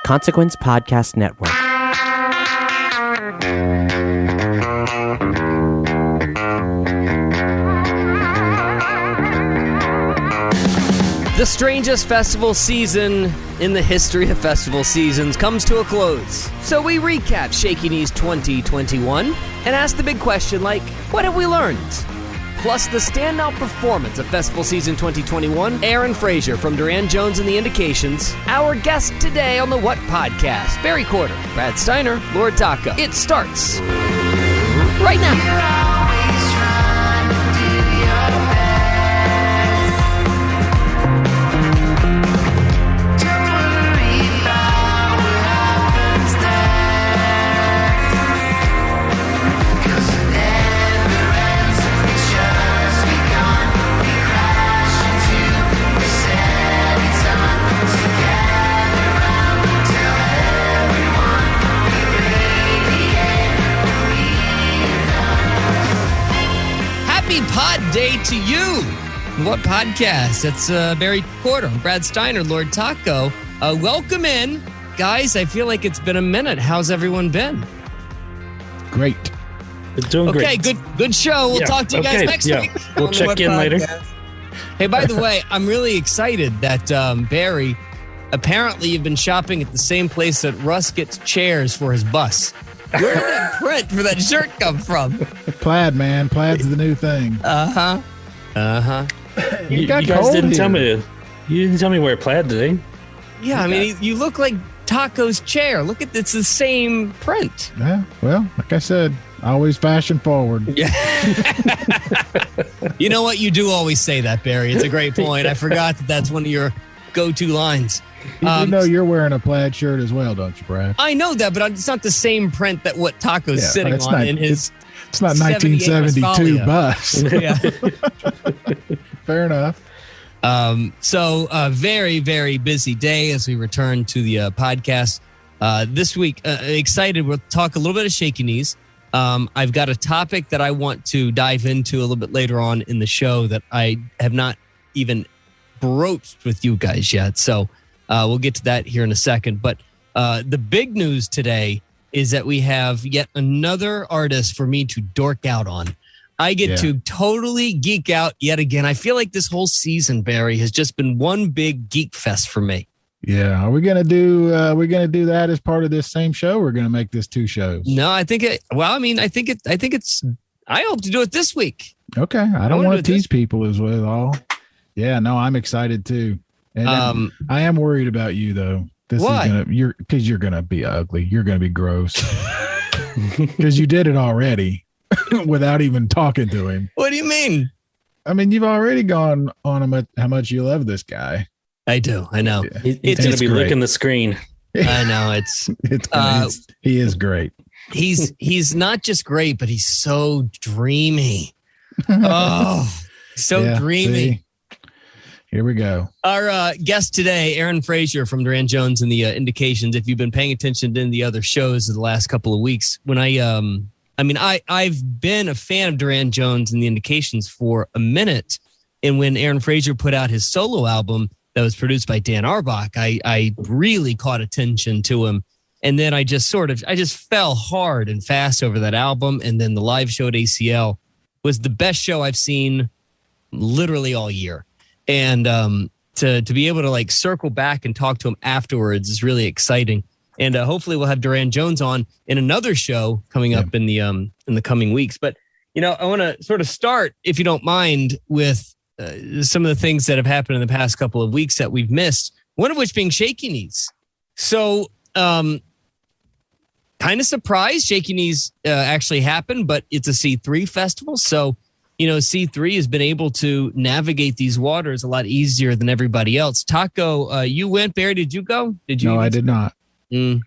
Consequence Podcast Network. The strangest festival season in the history of festival seasons comes to a close. So we recap Shaky Knees 2021 and ask the big question like, what have we learned? Plus the standout performance of festival season 2021, Aaron Frazer from Durand, Jones and the Indications. Our guest today on the What Podcast, Barry Corder, Brad Steiner, Lord Taco. It starts right now. Pod day to you. What podcast? It's Barry Corder, Brad Steiner, Lord Taco. Welcome in, guys. I feel like it's been a minute. How's everyone been? Great. It's doing great. Okay, good show. We'll talk to you guys next week. We'll check in later. Hey, by the way, I'm really excited that Barry, apparently you've been shopping at the same place that Russ gets chairs for his bus. Where did that print for that shirt come from? Plaid, man. Plaid's the new thing. You guys didn't tell me. You didn't tell me wear plaid today. Yeah, I mean, you look like Taco's chair. Look at it's the same print. Yeah, well, like I said, always fashion forward. Yeah. You know what? You do always say that, Barry. It's a great point. I forgot that's one of your go-to lines. You know you're wearing a plaid shirt as well, don't you, Brad? I know that, but it's not the same print that what Taco's sitting on in his. It's not 1972 bus. Yeah. Fair enough. So very, very busy day as we return to the podcast. This week, excited. We'll talk a little bit of Shaky Knees. I've got a topic that I want to dive into a little bit later on in the show that I have not even broached with you guys yet. So we'll get to that here in a second. But the big news today is that we have yet another artist for me to dork out on. I get to totally geek out yet again. I feel like this whole season, Barry, has just been one big geek fest for me. Yeah. Are we gonna do that as part of this same show? We're gonna make this two shows. No, I think I hope to do it this week. Okay. I don't want to tease people as well. Yeah, no, I'm excited too. And I am worried about you though. Why? Because you're gonna be ugly. You're gonna be gross. Because you did it already without even talking to him. What do you mean? I mean, you've already gone on how much you love this guy. I do. I know. Yeah. He's going to be licking the screen. I know. He is great. He's not just great, but he's so dreamy. Oh, dreamy. See? Here we go. Our guest today, Aaron Frazer from Durand, Jones and the Indications. If you've been paying attention to the other shows of the last couple of weeks, when I've been a fan of Durand, Jones and the Indications for a minute. And when Aaron Frazer put out his solo album that was produced by Dan Arbach, I really caught attention to him. And then I just fell hard and fast over that album. And then the live show at ACL was the best show I've seen literally all year. And to be able to like circle back and talk to him afterwards is really exciting. And hopefully we'll have Durand Jones on in another show coming up in the coming weeks. But, I want to sort of start, if you don't mind, with some of the things that have happened in the past couple of weeks that we've missed, one of which being Shaky Knees. So kind of surprised Shaky Knees actually happened, but it's a C3 festival. So, C3 has been able to navigate these waters a lot easier than everybody else. Taco, you went. Barry, did you go? Did you? No, I did not. You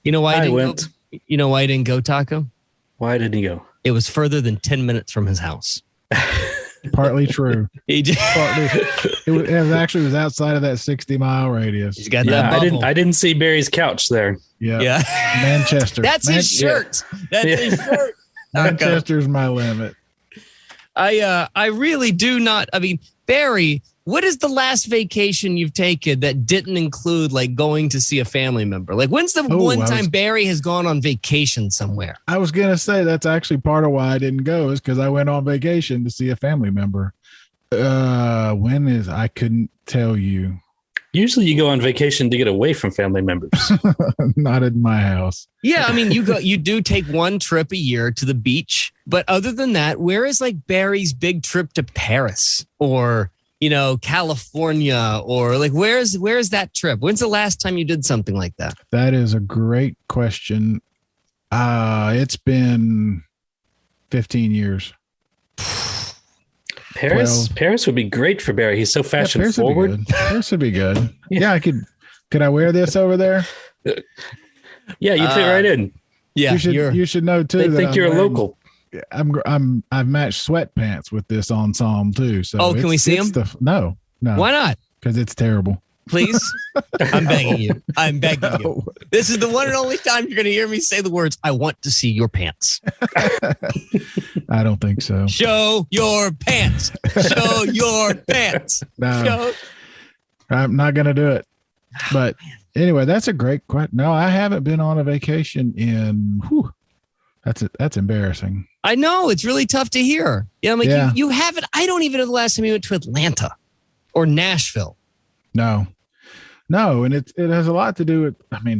know why I went. Go? You know why I didn't go, Taco? Why didn't he go? It was further than 10 minutes from his house. Partly true. It was outside of that 60-mile radius. He's got that bubble. I didn't see Barry's couch there. Yeah. Manchester. That's his shirt. That's his shirt. Manchester's my limit. I really do not. I mean, Barry, what is the last vacation you've taken that didn't include like going to see a family member? Like when's the one time Barry has gone on vacation somewhere? I was going to say that's actually part of why I didn't go is because I went on vacation to see a family member. I couldn't tell you. Usually you go on vacation to get away from family members. Not in my house. Yeah, I mean, you do take one trip a year to the beach, but other than that, where is like Barry's big trip to Paris or, California or like where's that trip? When's the last time you did something like that? That is a great question. It's been 15 years. Paris would be great for Barry. He's so fashion forward. Paris would be good. Yeah, could I wear this over there? Yeah, you fit right in. Yeah, you should know too. They think you're a local. I've matched sweatpants with this ensemble too. So can we see them? No. Why not? Because it's terrible. Please, I'm begging you. I'm begging you. This is the one and only time you're going to hear me say the words, I want to see your pants. I don't think so. Show your pants. Show your pants. No, I'm not going to do it. But anyway, that's a great question. No, I haven't been on a vacation in, that's embarrassing. I know. It's really tough to hear. Yeah, I'm like, you haven't, I don't even know the last time you went to Atlanta or Nashville. No, and it has a lot to do with,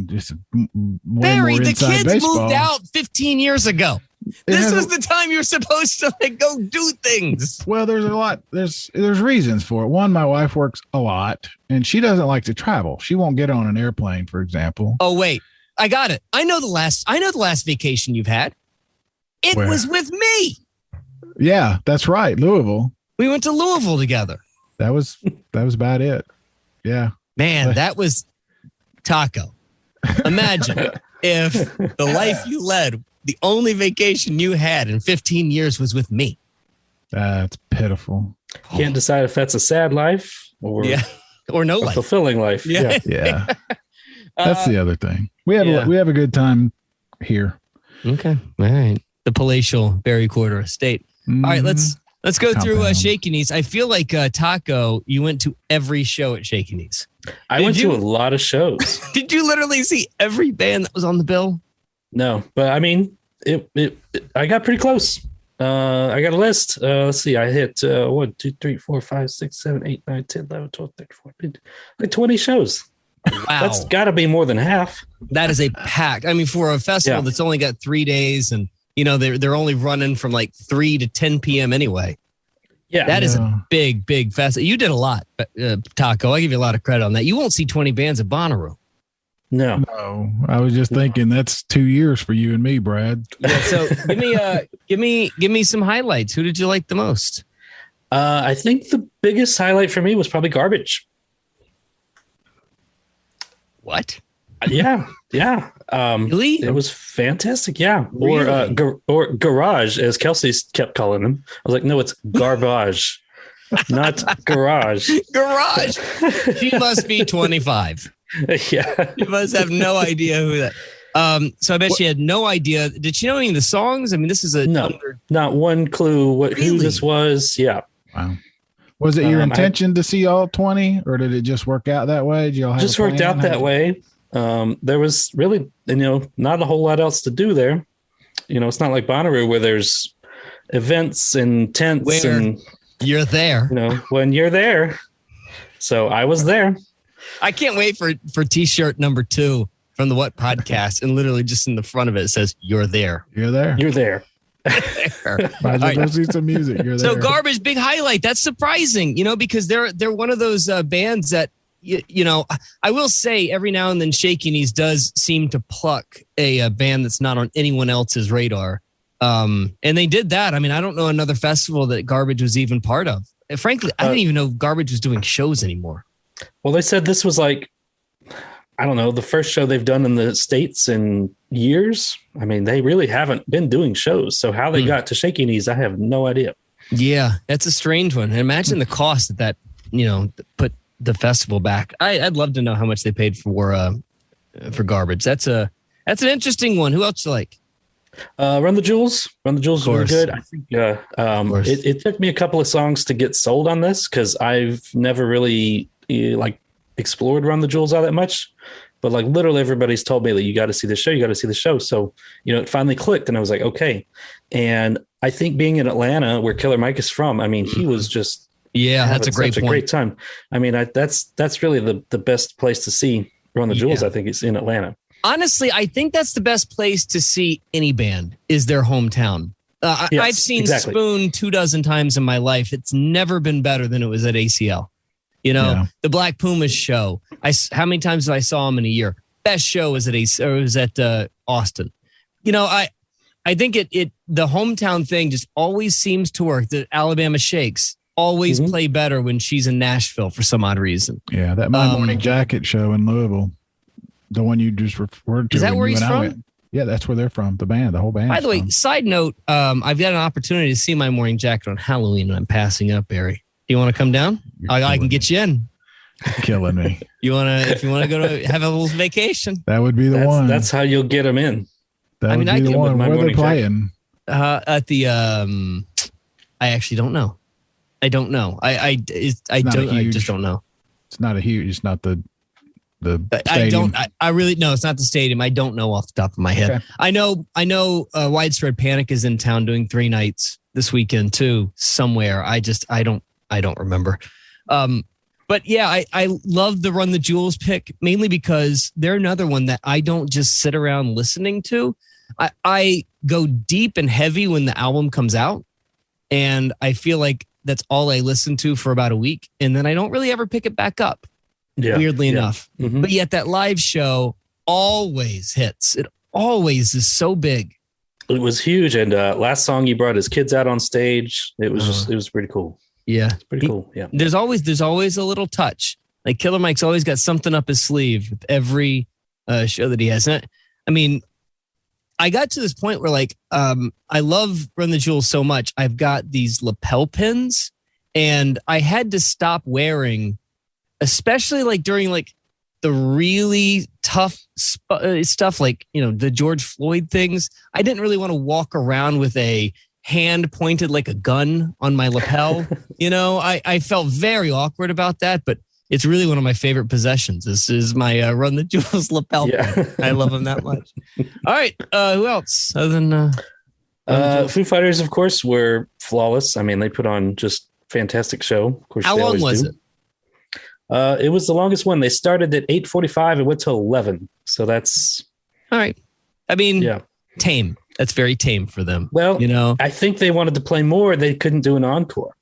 just way Barry, more the inside kids baseball. moved out 15 years ago. This was the time you were supposed to go do things. Well, there's a lot. There's reasons for it. One, my wife works a lot and she doesn't like to travel. She won't get on an airplane, for example. Oh, wait, I got it. I know the last vacation you've had. It was with me. Yeah, that's right. Louisville. We went to Louisville together. That was about it. Yeah. Man, that was Taco. Imagine if the life you led, the only vacation you had in 15 years was with me. That's pitiful. Can't decide if that's a sad life or no life. Fulfilling life. Yeah. That's the other thing. We have a good time here. Okay. All right. The palatial Barry Quarter estate. Mm-hmm. All right, let's go through Shaky Knees. I feel like Taco, you went to every show at Shaky Knees. I went to a lot of shows. Did you literally see every band that was on the bill? No, but I got pretty close. I got a list. Let's see. I hit 1, 2, 3, 4, 5, 6, 7, 8, 9, 10, 11, 12, 13, 14, like 20 shows. Wow. That's got to be more than half. That is a pack. I mean, for a festival that's only got 3 days and, they're only running from like 3 to 10 p.m. anyway. Yeah. That is a big festival. You did a lot, Taco. I give you a lot of credit on that. You won't see 20 bands at Bonnaroo. No, I was just thinking that's 2 years for you and me, Brad. Yeah, so give me some highlights. Who did you like the most? I think the biggest highlight for me was probably Garbage. What? Yeah. Really? It was fantastic. Yeah. Really? Or Garage, as Kelsey kept calling them. I was like, no, it's Garbage, not Garage. Garage. She must be 25. Yeah. You must have no idea who that. So I bet she had no idea. Did she know any of the songs? I mean, this is not one clue who this was. Yeah. Wow. Was it your intention to see all 20 or did it just work out that way? Did y'all have just worked out that way. There was really, not a whole lot else to do there. It's not like Bonnaroo where there's events and tents and you're there, when you're there. So I was there. I can't wait for t-shirt number 2 from the What Podcast. And literally just in the front of it says, you're there. You're there. You're there. Go see some music. You're there. So Garbage, big highlight. That's surprising, because they're one of those bands that, I will say every now and then Shaky Knees does seem to pluck a band that's not on anyone else's radar. And they did that. I mean, I don't know another festival that Garbage was even part of. And frankly, I didn't even know Garbage was doing shows anymore. Well, they said this was like, I don't know, the first show they've done in the States in years. I mean, they really haven't been doing shows. So how they got to Shaky Knees, I have no idea. Yeah, that's a strange one. And imagine the cost that put the festival back. I'd love to know how much they paid for Garbage. That's an interesting one. Who else you like? Run the Jewels. Run the Jewels is really course. good. I think it took me a couple of songs to get sold on this because I've never really like explored Run the Jewels all that much. But like literally everybody's told me that you got to see the show. You got to see the show. So, it finally clicked and I was like, okay. And I think being in Atlanta where Killer Mike is from, I mean, he was just that's a great point. A great time. I mean, that's really the best place to see Run the Jewels. I think it's in Atlanta. Honestly, I think that's the best place to see any band is their hometown. Yes, I've seen exactly. Spoon 24 times in my life. It's never been better than it was at ACL. The Black Pumas show. How many times have I saw them in a year? Best show was at Austin. I think the hometown thing just always seems to work. The Alabama Shakes always play better when she's in Nashville for some odd reason. Yeah, that My Morning Jacket show in Louisville, the one you just referred to. Is that where he's from? Yeah, that's where they're from. The whole band. By the way, side note, I've got an opportunity to see My Morning Jacket on Halloween when I'm passing up, Barry. Do you want to come down? I can get you in. You're killing me. If you want to go to have a little vacation. That would be the one. That's how you'll get them in. That would be the one. Where they're playing. At the I actually don't know. I don't know. I just don't know. It's not it's not the stadium. I really no, it's not the stadium. I don't know off the top of my head. Okay. I know Widespread Panic is in town doing 3 nights this weekend too, somewhere. I don't remember. But yeah, I love the Run the Jewels pick, mainly because they're another one that I don't just sit around listening to. I go deep and heavy when the album comes out, and I feel like that's all I listen to for about a week, and then I don't really ever pick it back up, weirdly enough. Mm-hmm. But yet that live show always hits. It always is so big. It was huge, and last song he brought his kids out on stage. It was it was pretty cool. Yeah, it's pretty cool. Yeah, there's always a little touch. Like Killer Mike's always got something up his sleeve with every show that he has. And I mean, I got to this point where I love Run the Jewels so much. I've got these lapel pins, and I had to stop wearing, especially during the really tough stuff, the George Floyd things. I didn't really want to walk around with a hand pointed like a gun on my lapel. I felt very awkward about that, but it's really one of my favorite possessions. This is my Run the Jewels lapel. Yeah. I love them that much. All right. Who else other than Foo Fighters, of course, were flawless. I mean, they put on just fantastic show. Of course, how long was it? It was the longest one. They started at 8:45 and went till 11. So that's all right. I mean, tame. That's very tame for them. Well, I think they wanted to play more. They couldn't do an encore.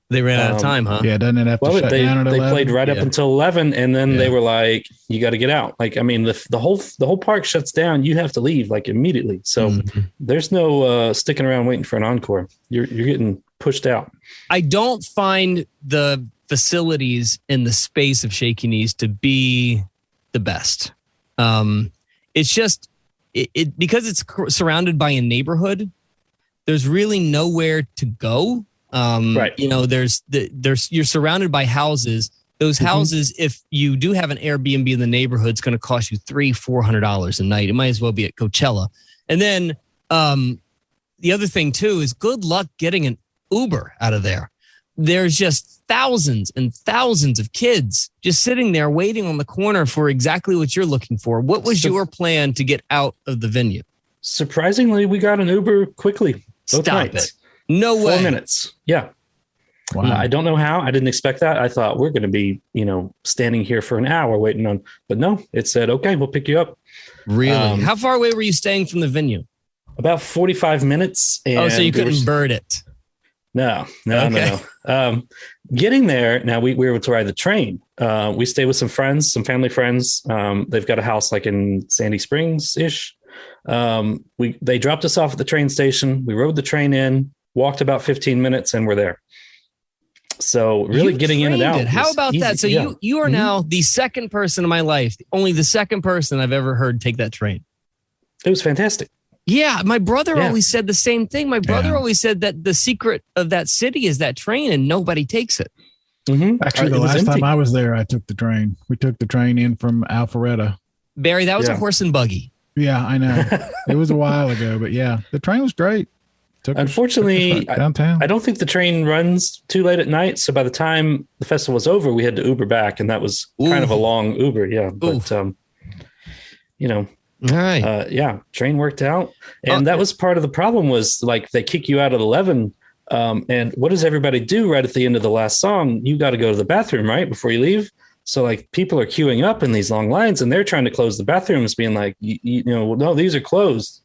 They ran out of time, huh? Yeah, doesn't it have to shut down at 11? They played right up until 11, and then they were like, "You got to get out." The whole park shuts down. You have to leave immediately. So there's no sticking around waiting for an encore. You're getting pushed out. I don't find the facilities in the space of Shaky Knees to be the best. It's just. It because it's surrounded by a neighborhood, there's really nowhere to go. Right. You're surrounded by houses. Those houses, if you do have an Airbnb in the neighborhood, it's going to cost you $300-400 a night. It might as well be at Coachella. And then the other thing too is good luck getting an Uber out of there. There's just thousands and thousands of kids just sitting there waiting on the corner for exactly what you're looking for. What was your plan to get out of the venue? Surprisingly, we got an Uber quickly. Stop it. No way. 4 minutes. Yeah. Wow. I don't know how. I didn't expect that. I thought we're going to be, standing here for an hour waiting on, but no, it said, okay, we'll pick you up. Really? How far away were you staying from the venue? About 45 minutes. And so you couldn't bird it. No. Okay. Getting there, now we were able to ride the train. We stayed with some friends, some family friends. They've got a house in Sandy Springs-ish. They dropped us off at the train station. We rode the train in, walked about 15 minutes, and we're there. So really getting in and out. How about easy. that? So you are now the second person in my life, only the second person I've ever heard take that train. It was fantastic. Yeah, my brother always said the same thing. My brother always said that the secret of that city is that train and nobody takes it. Mm-hmm. Actually, the last time I was there, I took the train. We took the train in from Alpharetta. Barry, that was a horse and buggy. Yeah, I know. It was a while ago, but yeah, the train was great. Unfortunately, downtown. I don't think the train runs too late at night. So by the time the festival was over, we had to Uber back, and that was kind of a long Uber. Yeah, but you know, all right. yeah, train worked out, and that was part of the problem. Was like they kick you out at 11, and what does everybody do right at the end of the last song? You got to go to the bathroom right before you leave. So like people are queuing up in these long lines, and they're trying to close the bathrooms, being like, you know, no, these are closed.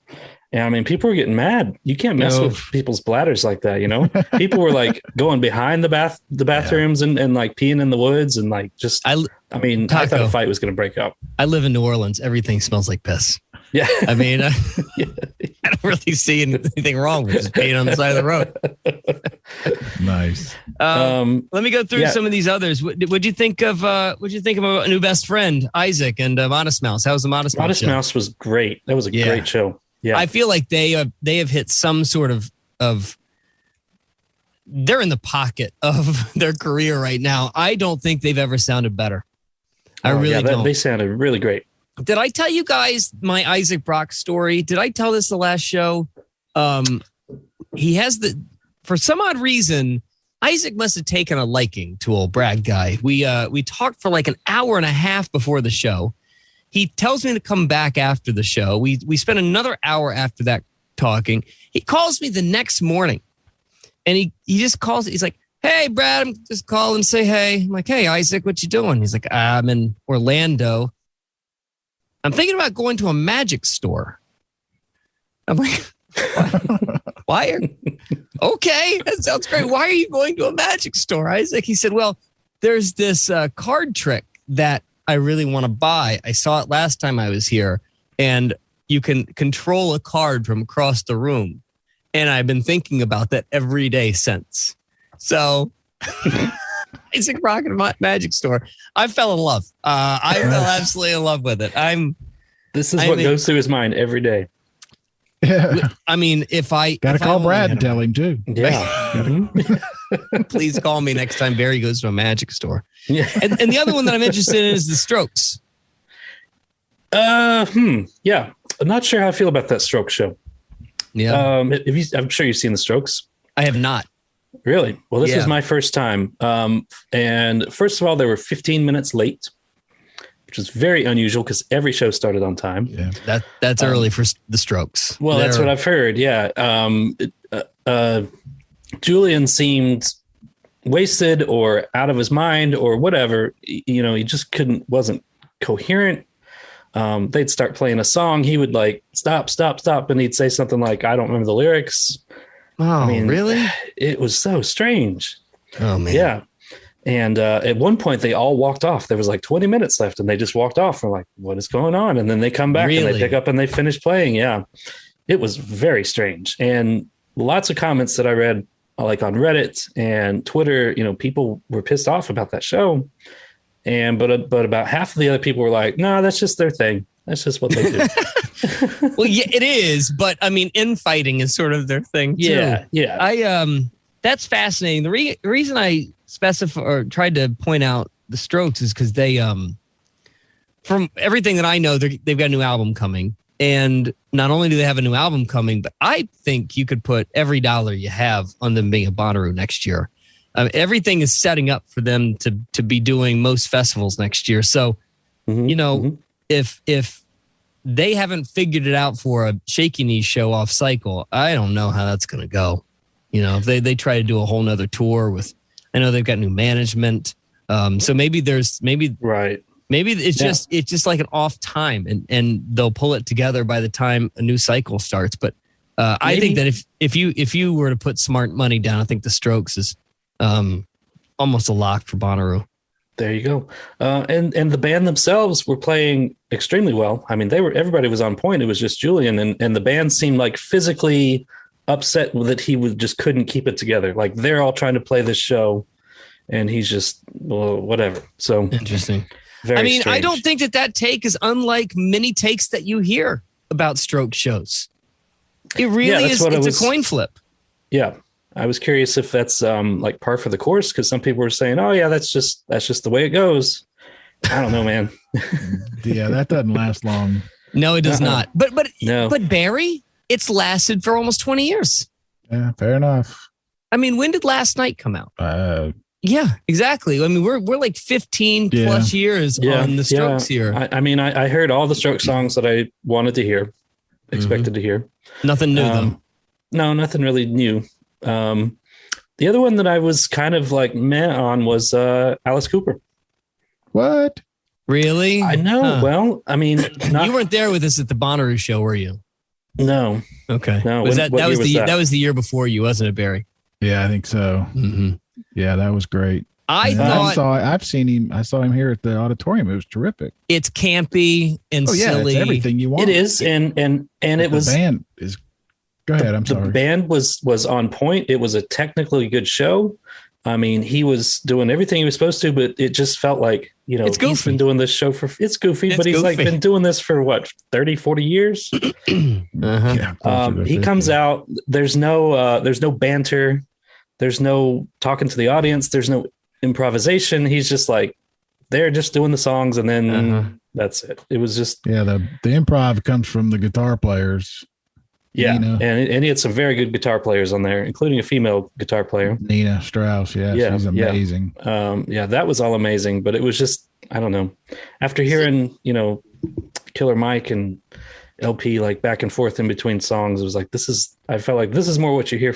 And I mean, people were getting mad. You can't mess with people's bladders like that, you know. People were like going behind the bathrooms and like peeing in the woods and like just. I thought a fight was going to break up. I live in New Orleans. Everything smells like piss. Yeah, I mean, I don't really see anything wrong with just peeing on the side of the road. Nice. Let me go through some of these others. What'd you think of? What'd you think of a new best friend, Isaac, and Modest Mouse? How was the Modest Mouse? Modest Mouse was great. That was a great show. Yeah, I feel like they have hit some sort of they're in the pocket of their career right now. I don't think they've ever sounded better. I really don't. They sounded really great. Did I tell you guys my Isaac Brock story? Did I tell this the last show? He has for some odd reason, Isaac must have taken a liking to old Brad guy. We talked for like an hour and a half before the show. He tells me to come back after the show. We spent another hour after that talking. He calls me the next morning, and he just calls. He's like, "Hey, Brad, I'm just calling and say hey." I'm like, "Hey, Isaac, what you doing?" He's like, "I'm in Orlando. I'm thinking about going to a magic store." I'm like, "Why? Okay, that sounds great. Why are you going to a magic store, Isaac?" He said, "Well, there's this card trick that I really want to buy. I saw it last time I was here, and you can control a card from across the room. And I've been thinking about that every day since." So Isaac Rocket Magic Store. I fell in love. I fell absolutely in love with it. This is what goes through his mind every day. Yeah. I mean, if I got to call Brad and tell him too. Yeah. Please call me next time Barry goes to a magic store. Yeah. And the other one that I'm interested in is the Strokes. Yeah. I'm not sure how I feel about that Strokes show. Yeah. I'm sure you've seen the Strokes. I have not. Really? Well, this was my first time. And first of all, they were 15 minutes late, which is very unusual because every show started on time. Yeah. That's early for the Strokes. Well, that's what I've heard. Yeah. Julian seemed wasted or out of his mind or whatever. You know, he just wasn't coherent. They'd start playing a song. He would like, stop. And he'd say something like, "I don't remember the lyrics." Oh, I mean, really? It was so strange. Oh, man. Yeah. And at one point, they all walked off. There was like 20 minutes left, and they just walked off. We're like, what is going on? And then they come back and they pick up and they finish playing. Yeah. It was very strange. And lots of comments that I read, like on Reddit and Twitter, you know, people were pissed off about that show. But about half of the other people were like, no, that's just their thing. That's just what they do. Well, yeah, it is. But I mean, infighting is sort of their thing too. Yeah. That's fascinating. The reason I specify or tried to point out the Strokes is because they, from everything that I know, they've got a new album coming. And not only do they have a new album coming, but I think you could put every dollar you have on them being a Bonnaroo next year. Everything is setting up for them to be doing most festivals next year. So, if they haven't figured it out for a Shaky Knees show off cycle, I don't know how that's going to go. You know, if they try to do a whole nother tour with, I know they've got new management. So maybe it's just like an off time and they'll pull it together by the time a new cycle starts. But I think that if you were to put smart money down, I think the Strokes is almost a lock for Bonnaroo. There you go. And the band themselves were playing extremely well. I mean, everybody was on point. It was just Julian and the band seemed like physically upset that he just couldn't keep it together. Like they're all trying to play this show and he's just whatever. So interesting. Very strange. I don't think that take is unlike many takes that you hear about Stroke shows. It really is. It's a coin flip. Yeah. I was curious if that's like par for the course, because some people were saying, "Oh yeah, that's just the way it goes." I don't know, man. Yeah, that doesn't last long. No, it does not. But No. but Barry, it's lasted for almost 20 years. Yeah, fair enough. I mean, when did Last Night come out? Yeah, exactly. I mean, we're like 15 plus years on the Strokes here. I heard all the Strokes songs that I wanted to hear, expected to hear. Nothing new though. No, nothing really new. The other one that I was kind of like meh on was Alice Cooper. What? Really? I know. Huh. Well, I mean, you weren't there with us at the Bonnaroo show, were you? No. Okay. No. That was the year before you, wasn't it, Barry? Yeah, I think so. Mm-hmm. Yeah, that was great. I've seen him. I saw him here at the auditorium. It was terrific. It's campy and silly. It's everything you want. It is, and it was. The band is. Go ahead. I'm sorry. The band was on point. It was a technically good show. I mean, he was doing everything he was supposed to, but it just felt like, it's goofy. He's been doing this show it's goofy, but he's like been doing this for what, 30, 40 years. Yeah, he comes out. There's no banter. There's no talking to the audience. There's no improvisation. He's just like, they're just doing the songs. And then that's it. It was just, the improv comes from the guitar players. Yeah, Nina. And he had some very good guitar players on there, including a female guitar player, Nina Strauss. Yeah, she's amazing. That was all amazing. But it was just, I don't know. After hearing, Killer Mike and LP like back and forth in between songs, it was like I felt like this is more what you hear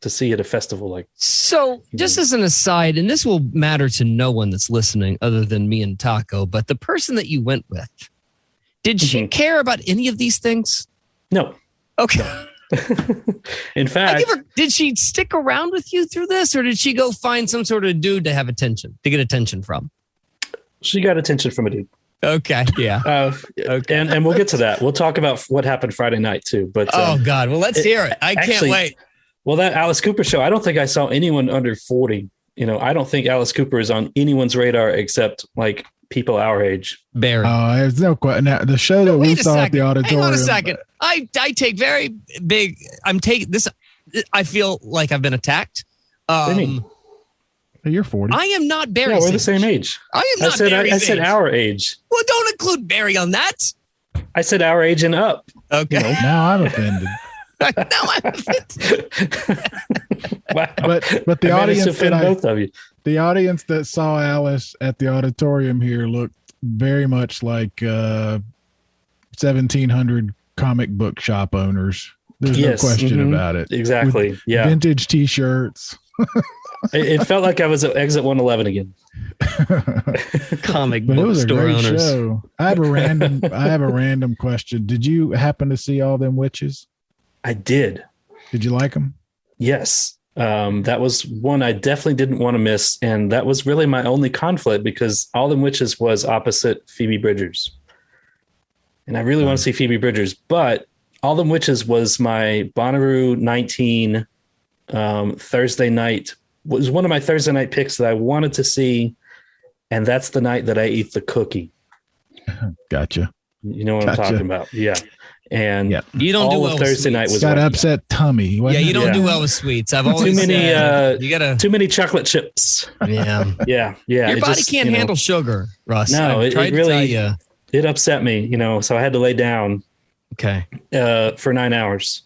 to see at a festival. Like, so just as an aside, and this will matter to no one that's listening other than me and Taco, but the person that you went with, did she care about any of these things? No. Okay. In fact, did she stick around with you through this, or did she go find some sort of dude to get attention from? She got attention from a dude. Okay. Yeah. Okay. And we'll get to that. We'll talk about what happened Friday night too. But oh God, well, let's hear it. I can't wait. Well, that Alice Cooper show, I don't think I saw anyone under 40. I don't think Alice Cooper is on anyone's radar except like people our age. Barry. Oh, there's no question. Now, the show that we saw at the auditorium. Hang on a second. I take very big. I'm taking this. I feel like I've been attacked. What do you mean? You're 40. I am not Barry. Yeah, we're the same age. I am not Barry's I said our age. Well, don't include Barry on that. I said our age and up. Okay. Now I'm offended. Now I'm offended. Wow. But the audience both of you. The audience that saw Alice at the auditorium here looked very much like 1700 comic book shop owners. There's no question about it. Exactly. With yeah. Vintage T-shirts. It felt like I was at Exit 111 again. Comic book store owners. It was a great show. I have a random question. Did you happen to see All Them Witches? I did. Did you like them? Yes. That was one I definitely didn't want to miss. And that was really my only conflict because All Them Witches was opposite Phoebe Bridgers. And I really want to see Phoebe Bridgers, but All Them Witches was my Bonnaroo 19 Thursday night. Was one of my Thursday night picks that I wanted to see. And that's the night that I eat the cookie. Gotcha. You know what I'm talking about? Yeah. And you don't do well Thursday night was got upset tummy. You don't do well with sweets. I've always too many chocolate chips. Yeah. Yeah. Your body can't handle sugar, Russ. No, it really it upset me, so I had to lay down for 9 hours.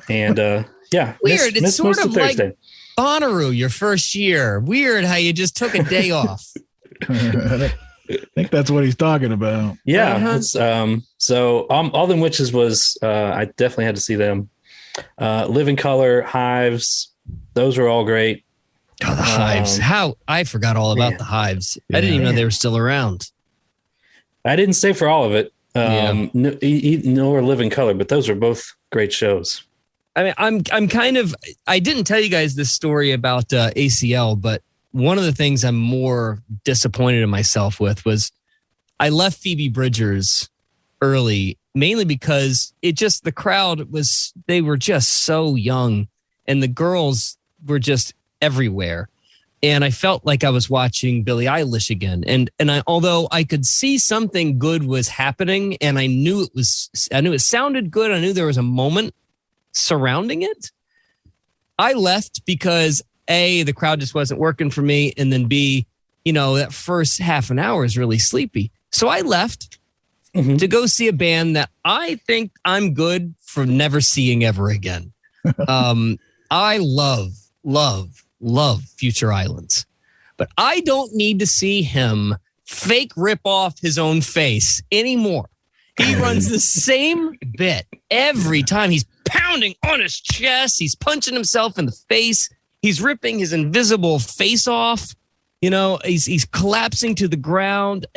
And weird. It's sort of like Bonnaroo your first year. Weird how you just took a day off. I think that's what he's talking about. Yeah. So All Them Witches was, I definitely had to see them. Living Color, Hives, those were all great. Oh, the Hives. I forgot all about the Hives. I didn't even know they were still around. I didn't stay for all of it. Nor Living Color, but those were both great shows. I mean, I'm kind of, I didn't tell you guys this story about ACL, but one of the things I'm more disappointed in myself with was I left Phoebe Bridgers early, mainly because the crowd they were just so young and the girls were just everywhere. And I felt like I was watching Billie Eilish again. And although I could see something good was happening and I knew it sounded good. I knew there was a moment surrounding it. I left because A, the crowd just wasn't working for me. And then B, that first half an hour is really sleepy. So I left to go see a band that I think I'm good for never seeing ever again. I love Future Islands, but I don't need to see him fake rip off his own face anymore. He runs the same bit every time. He's pounding on his chest. He's punching himself in the face. He's ripping his invisible face off. You know, he's collapsing to the ground.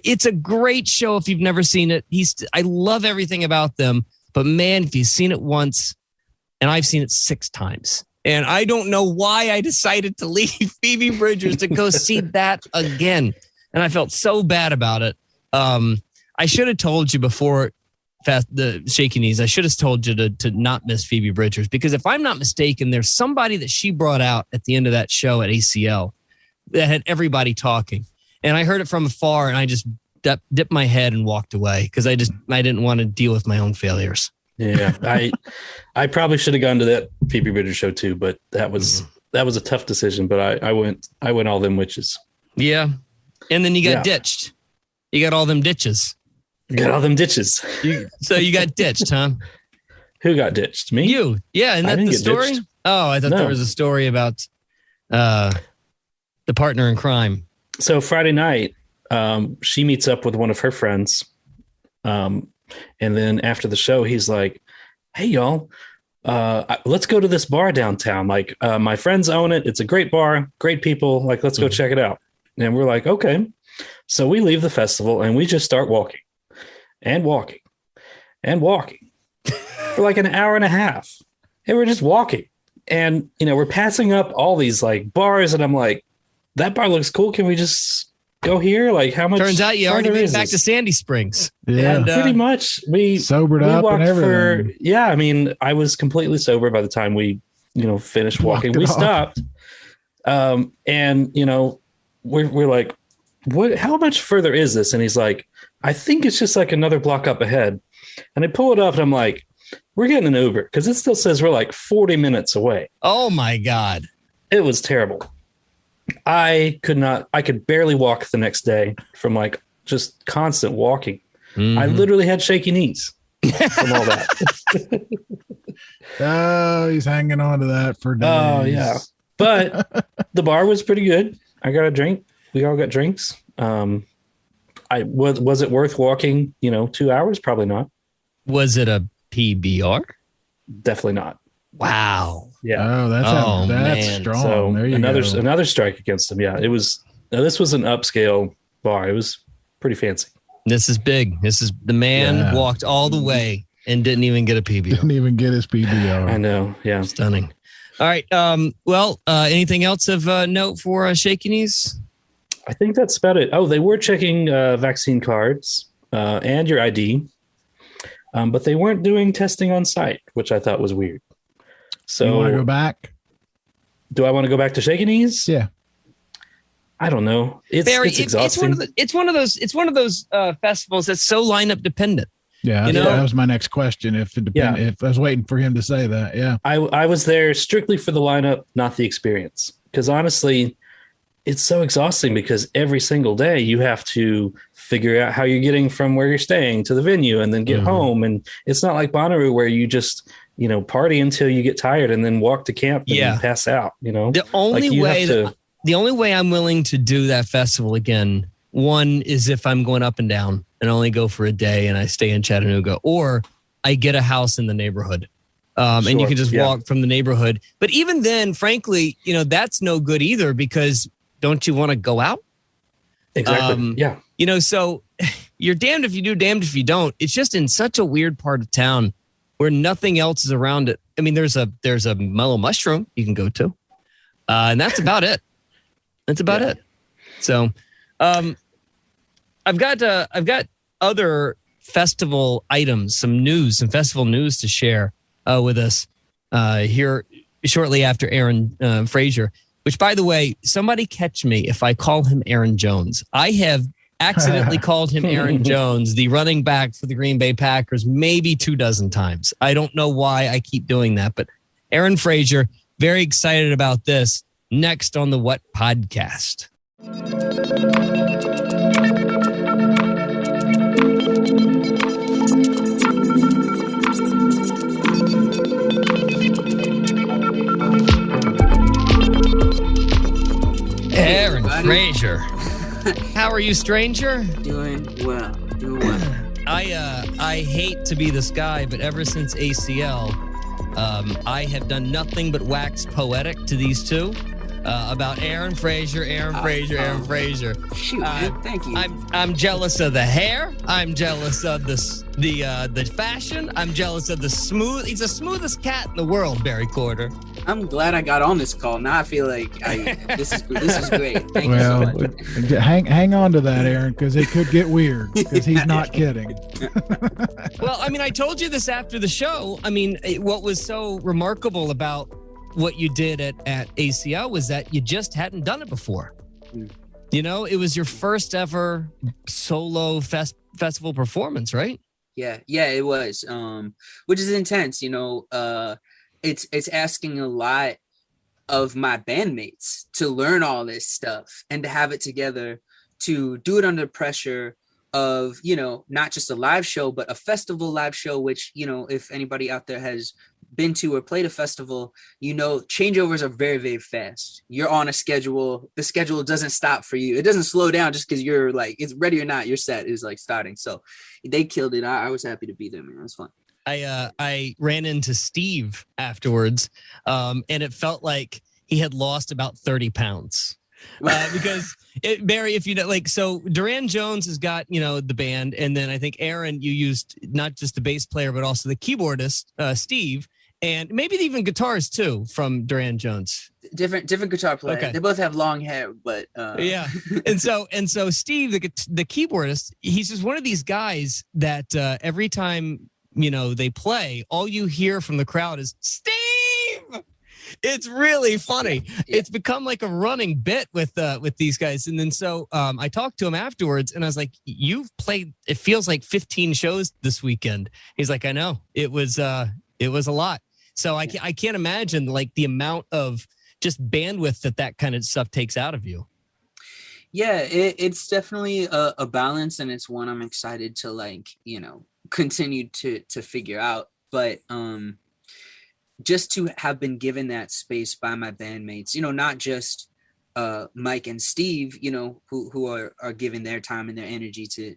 It's a great show if you've never seen it. I love everything about them. But man, if you've seen it once, and I've seen it 6 times, and I don't know why I decided to leave Phoebe Bridgers to go see that again. And I felt so bad about it. I should have told you before the Shaky Knees. I should have told you to not miss Phoebe Bridgers, because if I'm not mistaken, there's somebody that she brought out at the end of that show at ACL that had everybody talking. And I heard it from afar, and I just dipped my head and walked away because I didn't want to deal with my own failures. Yeah, I probably should have gone to that Phoebe Bridgers show too, but that was a tough decision. But I went all them witches. Yeah, and then you got ditched. You got all them ditches. Got all them ditches. So you got ditched, huh? Who got ditched? Me? You. Yeah, and that's the story? Ditched. Oh, I thought there was a story about the partner in crime. So Friday night, she meets up with one of her friends. And then after the show, he's like, hey, y'all, let's go to this bar downtown. Like, my friends own it. It's a great bar, great people. Like, let's go check it out. And we're like, okay. So we leave the festival and we just start walking and walking and walking for like an hour and a half. And we're just walking. And, we're passing up all these like bars. And I'm like, that bar looks cool. Can we just go here? Like, how much? Turns out you already made it back to Sandy Springs. Yeah, and, pretty much. We sobered up and everything. I was completely sober by the time we, finished walking. We stopped. And, we're like, what? How much further is this? And he's like, I think it's just like another block up ahead. And I pull it up and I'm like, we're getting an Uber because it still says we're like 40 minutes away. Oh my God. It was terrible. I could barely walk the next day from like just constant walking. Mm-hmm. I literally had shaky knees from all that. Oh, he's hanging on to that for days. Oh yeah. But the bar was pretty good. I got a drink. We all got drinks. Was it worth walking, 2 hours? Probably not. Was it a PBR? Definitely not. Wow. Yeah. Oh, that's strong. So there you another strike against them. Yeah. This was an upscale bar. It was pretty fancy. This is big. This is the man walked all the way and didn't even get a PBR. Didn't even get his PBR. I know. Yeah. Stunning. All right. Anything else of note for Shaky Knees? I think that's about it. Oh, they were checking vaccine cards and your ID, but they weren't doing testing on site, which I thought was weird. So you want to go back? Do I want to go back to Shaky Knees? Yeah. I don't know. It's exhausting. It's one of those festivals that's so lineup dependent. Yeah, that was my next question. If I was waiting for him to say that, yeah. I was there strictly for the lineup, not the experience. Because honestly, it's so exhausting because every single day you have to figure out how you're getting from where you're staying to the venue and then get home. And it's not like Bonnaroo where you just, party until you get tired and then walk to camp and pass out, The only way I'm willing to do that festival again, one is if I'm going up and down and only go for a day and I stay in Chattanooga, or I get a house in the neighborhood. And you can just walk from the neighborhood. But even then, frankly, that's no good either because don't you want to go out? Exactly. So you're damned if you do, damned if you don't. It's just in such a weird part of town where nothing else is around it. I mean, there's a Mellow Mushroom you can go to. And that's about it. That's about it. So I've got other festival items, some festival news to share with us here shortly after Aaron Frazer. Which, by the way, somebody catch me if I call him Aaron Jones. I have accidentally called him Aaron Jones, the running back for the Green Bay Packers, maybe 24 times. I don't know why I keep doing that, but Aaron Frazer, very excited about this. Next on the What Podcast. Aaron Frazer. How are you, stranger? Doing well. I hate to be this guy, but ever since ACL, I have done nothing but wax poetic to these two about Aaron Frazer. Shoot, man, thank you. I'm jealous of the hair. I'm jealous of the fashion. I'm jealous of the smooth. He's the smoothest cat in the world, Barry Corder. I'm glad I got on this call. Now I feel like this is great. Thank you so much. Hang on to that, Aaron, because it could get weird. Because he's not kidding. Well, I mean, I told you this after the show. I mean, what was so remarkable about what you did at ACL was that you just hadn't done it before. You know, it was your first ever solo festival performance, right? Yeah, it was. Which is intense, you know. It's asking a lot of my bandmates to learn all this stuff and to have it together, to do it under pressure of, you know, not just a live show, but a festival live show, which, you know, if anybody out there has been to or played a festival, you know, changeovers are very, very fast. You're on a schedule. The schedule doesn't stop for you. It doesn't slow down just because you're like, it's ready or not, your set is like starting. So they killed it. I was happy to be there, man. It was fun. I ran into Steve afterwards, and it felt like he had lost about 30 pounds. Because Barry, if you know, like, so Durand Jones has got, you know, the band, and then I think Aaron, you used not just the bass player but also the keyboardist, Steve, and maybe even guitars too from Durand Jones. Different guitar player. Okay. They both have long hair, but yeah. And so Steve, the keyboardist, he's just one of these guys that every time, you know, they play, all you hear from the crowd is Steve. It's really funny. Yeah. It's become like a running bit with these guys. And then so I talked to him afterwards, and I was like, "You've played. It feels like 15 shows this weekend." He's like, "I know. It was a lot." So I can't imagine like the amount of just bandwidth that kind of stuff takes out of you. Yeah, it's definitely a balance, and it's one I'm excited to, like, you know, continue to figure out. But just to have been given that space by my bandmates, you know, not just Mike and Steve, you know, who are giving their time and their energy to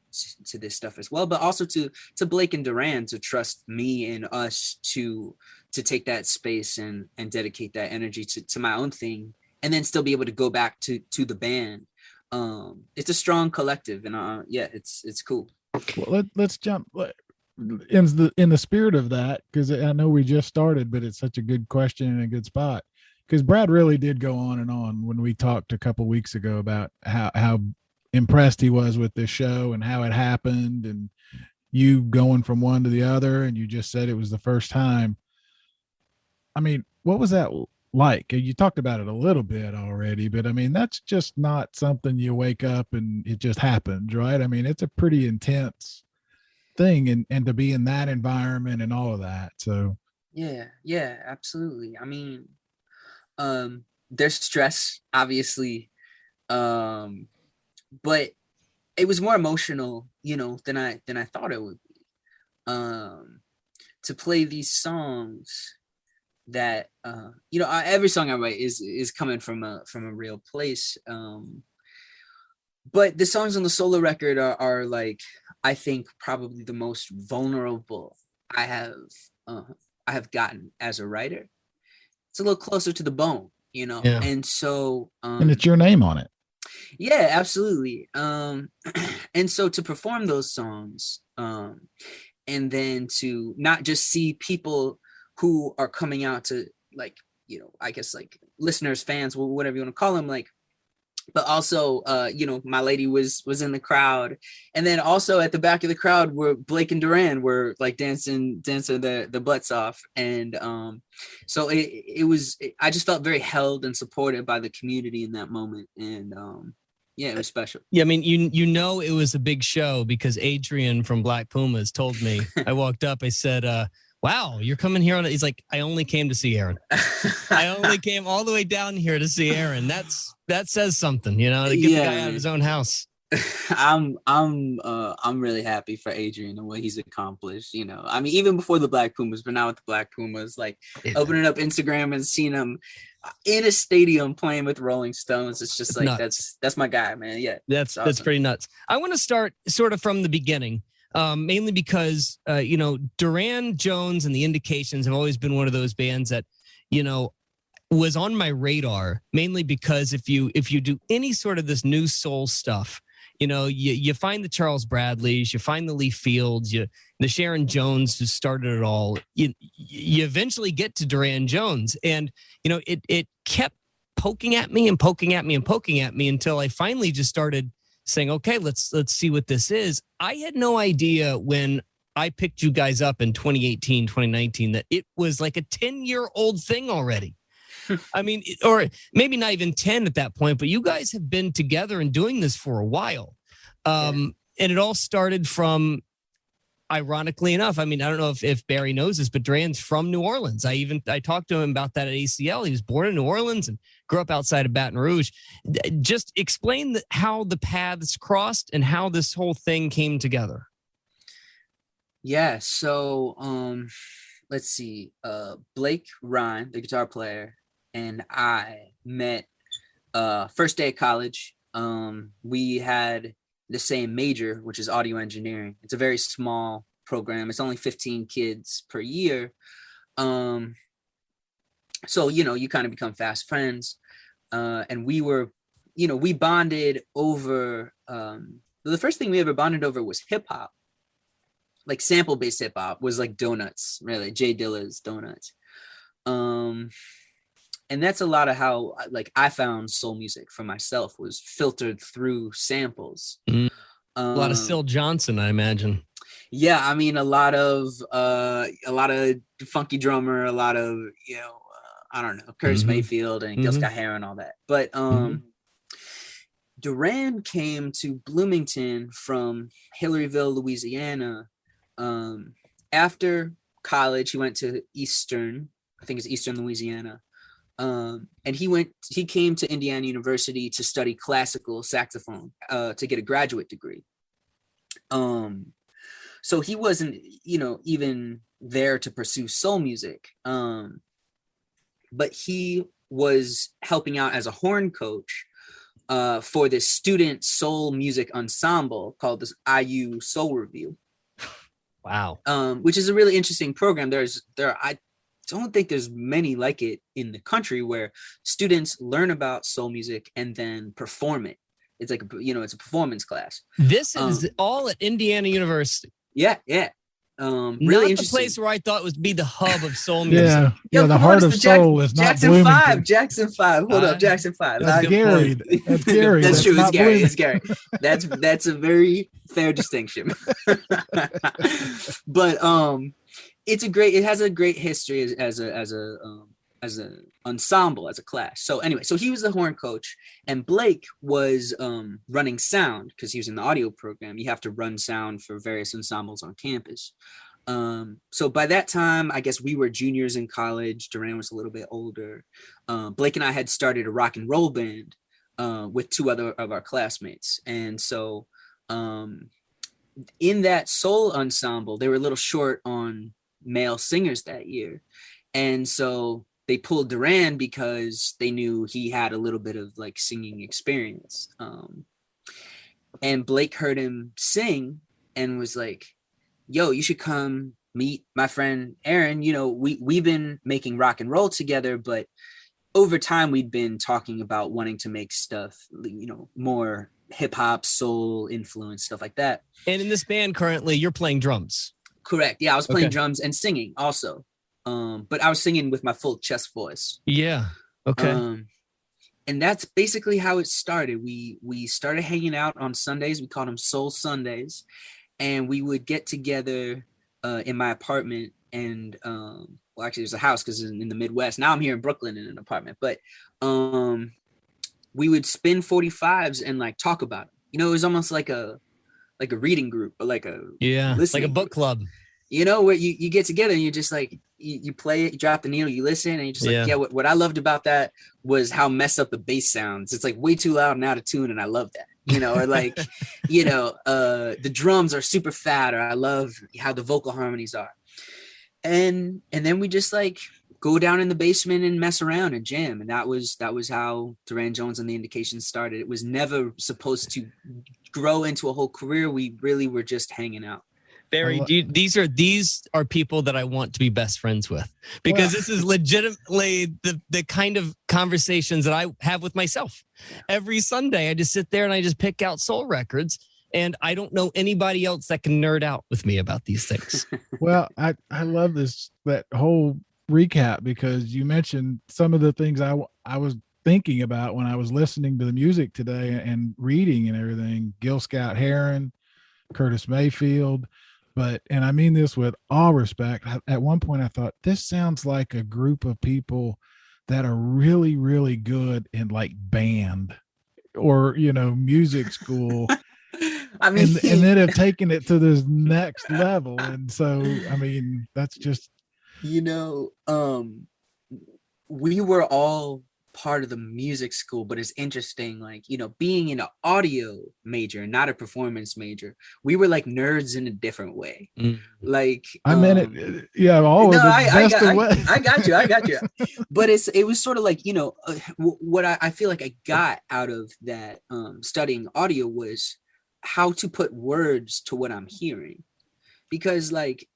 this stuff as well, but also to Blake and Durand to trust me and us to take that space and dedicate that energy to my own thing, and then still be able to go back to the band. It's a strong collective, and yeah, it's cool. Well, let's jump in the spirit of that, because I know we just started, but it's such a good question and a good spot, because Brad really did go on and on when we talked a couple weeks ago about how impressed he was with this show and how it happened, and you going from one to the other, and you just said it was the first time. I mean, what was that like? You talked about it a little bit already, but I mean, that's just not something you wake up and it just happens, right? I mean, it's a pretty intense thing, and to be in that environment and all of that. So yeah, absolutely. I mean, there's stress, obviously, but it was more emotional, you know, than I thought it would be. To play these songs that you know, every song I write is coming from a real place, but the songs on the solo record are like, I think, probably the most vulnerable I have gotten as a writer. It's a little closer to the bone, you know. Yeah. And so and it's your name on it. Yeah, absolutely. And so to perform those songs, and then to not just see people who are coming out to, like, you know, I guess like listeners, fans, whatever you want to call them, like, but also, you know, my lady was in the crowd, and then also at the back of the crowd were Blake and Durand were like dancing their butts off, and so I just felt very held and supported by the community in that moment, and yeah, it was special. Yeah, I mean, you know, it was a big show because Adrian from Black Pumas told me. I walked up, I said, "Wow, you're coming here on it." He's like, "I only came to see Aaron. I only came all the way down here to see Aaron." That says something, you know, to get the guy out of his own house. I'm really happy for Adrian and what he's accomplished. You know, I mean, even before the Black Pumas, but now with the Black Pumas, like opening up Instagram and seeing him in a stadium playing with Rolling Stones, it's just like that's my guy, man. Yeah, that's awesome. pretty nuts. I want to start sort of from the beginning, mainly because you know, Durand Jones and the Indications have always been one of those bands that, you know, was on my radar, mainly because if you do any sort of this new soul stuff, you know, you find the Charles Bradleys, you find the Lee Fields, the Sharon Jones who started it all. You eventually get to Durand Jones, and you know it kept poking at me until I finally just started saying, okay, let's see what this is. I had no idea when I picked you guys up in 2018, 2019 that it was like a 10-year-old thing already. I mean, or maybe not even 10 at that point, but you guys have been together and doing this for a while. And it all started from, ironically enough, I mean, I don't know if Barry knows this, but Durand's from New Orleans. I talked to him about that at ACL. He was born in New Orleans and grew up outside of Baton Rouge. Just explain how the paths crossed and how this whole thing came together. Yeah. So, let's see. Blake Ryan, the guitar player, and I met first day of college. We had the same major, which is audio engineering. It's a very small program. It's only 15 kids per year. So, you know, you kind of become fast friends. And we were, you know, we bonded over, the first thing we ever bonded over was hip hop. Like sample-based hip hop was like Donuts, really, Jay Dilla's Donuts. And that's a lot of how like I found soul music for myself, was filtered through samples. A lot of Syl Johnson, I imagine. Yeah, I mean a lot of Funky Drummer, a lot of, you know, I don't know, Curtis Mayfield and Gil Scott-Heron and all that. But Durand came to Bloomington from Hillaryville, Louisiana. After college, he went to Eastern, I think it's Eastern Louisiana. And he came to Indiana University to study classical saxophone, to get a graduate degree. So he wasn't, you know, even there to pursue soul music. But he was helping out as a horn coach, for this student soul music ensemble called this IU Soul Review. Wow. Which is a really interesting program. I don't think there's many like it in the country, where students learn about soul music and then perform it. It's like, you know, it's a performance class. This is all at Indiana University. Yeah. Really not interesting. The place where I thought would be the hub of soul music. Yeah, the heart of soul is not Jackson 5. Jackson 5. Hold up, Jackson 5. That's Gary. That's Gary. That's true. It's Gary. Bloomington. That's a very fair distinction. But it has a great history as an ensemble, as a class. So anyway, so he was the horn coach, and Blake was running sound, because he was in the audio program. You have to run sound for various ensembles on campus. So by that time, I guess we were juniors in college. Durand was a little bit older. Blake and I had started a rock and roll band with two other of our classmates. And so in that soul ensemble, they were a little short on male singers that year. And so they pulled Durand because they knew he had a little bit of like singing experience. And Blake heard him sing and was like, yo, you should come meet my friend Aaron. You know, we've been making rock and roll together, but over time we'd been talking about wanting to make stuff, you know, more hip hop, soul influence, stuff like that. And in this band currently, you're playing drums. Correct. Yeah, I was playing drums and singing also. But I was singing with my full chest voice. Yeah. Okay. And that's basically how it started. We started hanging out on Sundays. We called them Soul Sundays. And we would get together in my apartment. And well, actually, there's a house because it's in the Midwest. Now I'm here in Brooklyn in an apartment. But we would spin 45s and like talk about it. You know, it was almost like a reading group, or like a like a book club. You know, where you get together and you're just like, you play it, you drop the needle, you listen, and you're just like, what I loved about that was how messed up the bass sounds. It's like way too loud and out of tune, and I love that. or like, the drums are super fat, or I love how the vocal harmonies are. And then we just like go down in the basement and mess around and jam. And that was how Durand Jones and the Indications started. It was never supposed to grow into a whole career. We really were just hanging out. Barry, these are people that I want to be best friends with, because this is legitimately the kind of conversations that I have with myself. Every Sunday, I just sit there and I just pick out soul records, and I don't know anybody else that can nerd out with me about these things. Well, I love that whole recap, because you mentioned some of the things I was thinking about when I was listening to the music today and reading and everything. Gil Scott-Heron, Curtis Mayfield. And I mean this with all respect, at one point I thought, this sounds like a group of people that are really, really good in like band or, music school. I mean, and then have taken it to this next level. And so, I mean, that's just, we were all part of the music school, but it's interesting, like, being in an audio major, not a performance major, we were like nerds in a different way. Like, I meant it. Yeah. I got you. But it was sort of like, what I feel like I got out of that, studying audio was how to put words to what I'm hearing. Because like,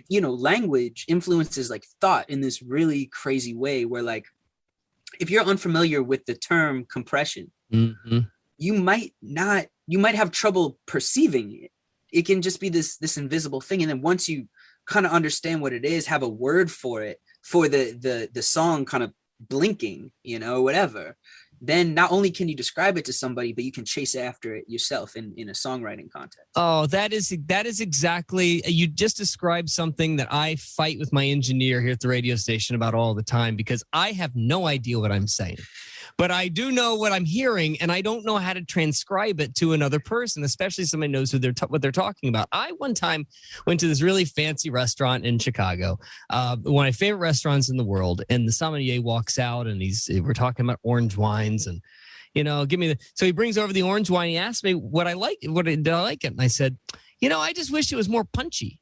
language influences like thought in this really crazy way where like, if you're unfamiliar with the term compression, you might have trouble perceiving it. It can just be this invisible thing. And then once you kind of understand what it is, have a word for it, for the song kind of blinking, whatever, then not only can you describe it to somebody, but you can chase after it yourself in a songwriting context. Oh, that is exactly, you just described something that I fight with my engineer here at the radio station about all the time, because I have no idea what I'm saying, but I do know what I'm hearing, and I don't know how to transcribe it to another person, especially somebody knows what they're talking about. I one time went to this really fancy restaurant in Chicago, one of my favorite restaurants in the world, and the sommelier walks out, and we're talking about orange wines, and so he brings over the orange wine. He asked me what I like, did I like it? And I said, I just wish it was more punchy.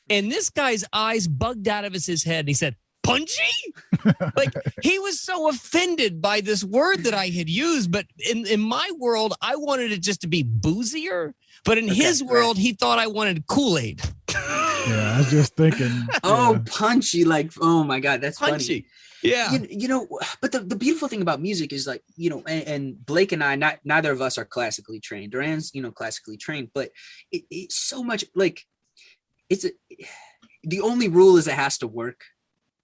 And this guy's eyes bugged out of his head. And he said, punchy? Like, he was so offended by this word that I had used. But in my world, I wanted it just to be boozier. But in his world, he thought I wanted Kool-Aid. Yeah, I was just thinking. Oh, punchy. Like, oh my God, that's punchy. Funny. Yeah. But the beautiful thing about music is like, and Blake and I, neither of us are classically trained. Durand's, classically trained, but it's so much like, the only rule is it has to work,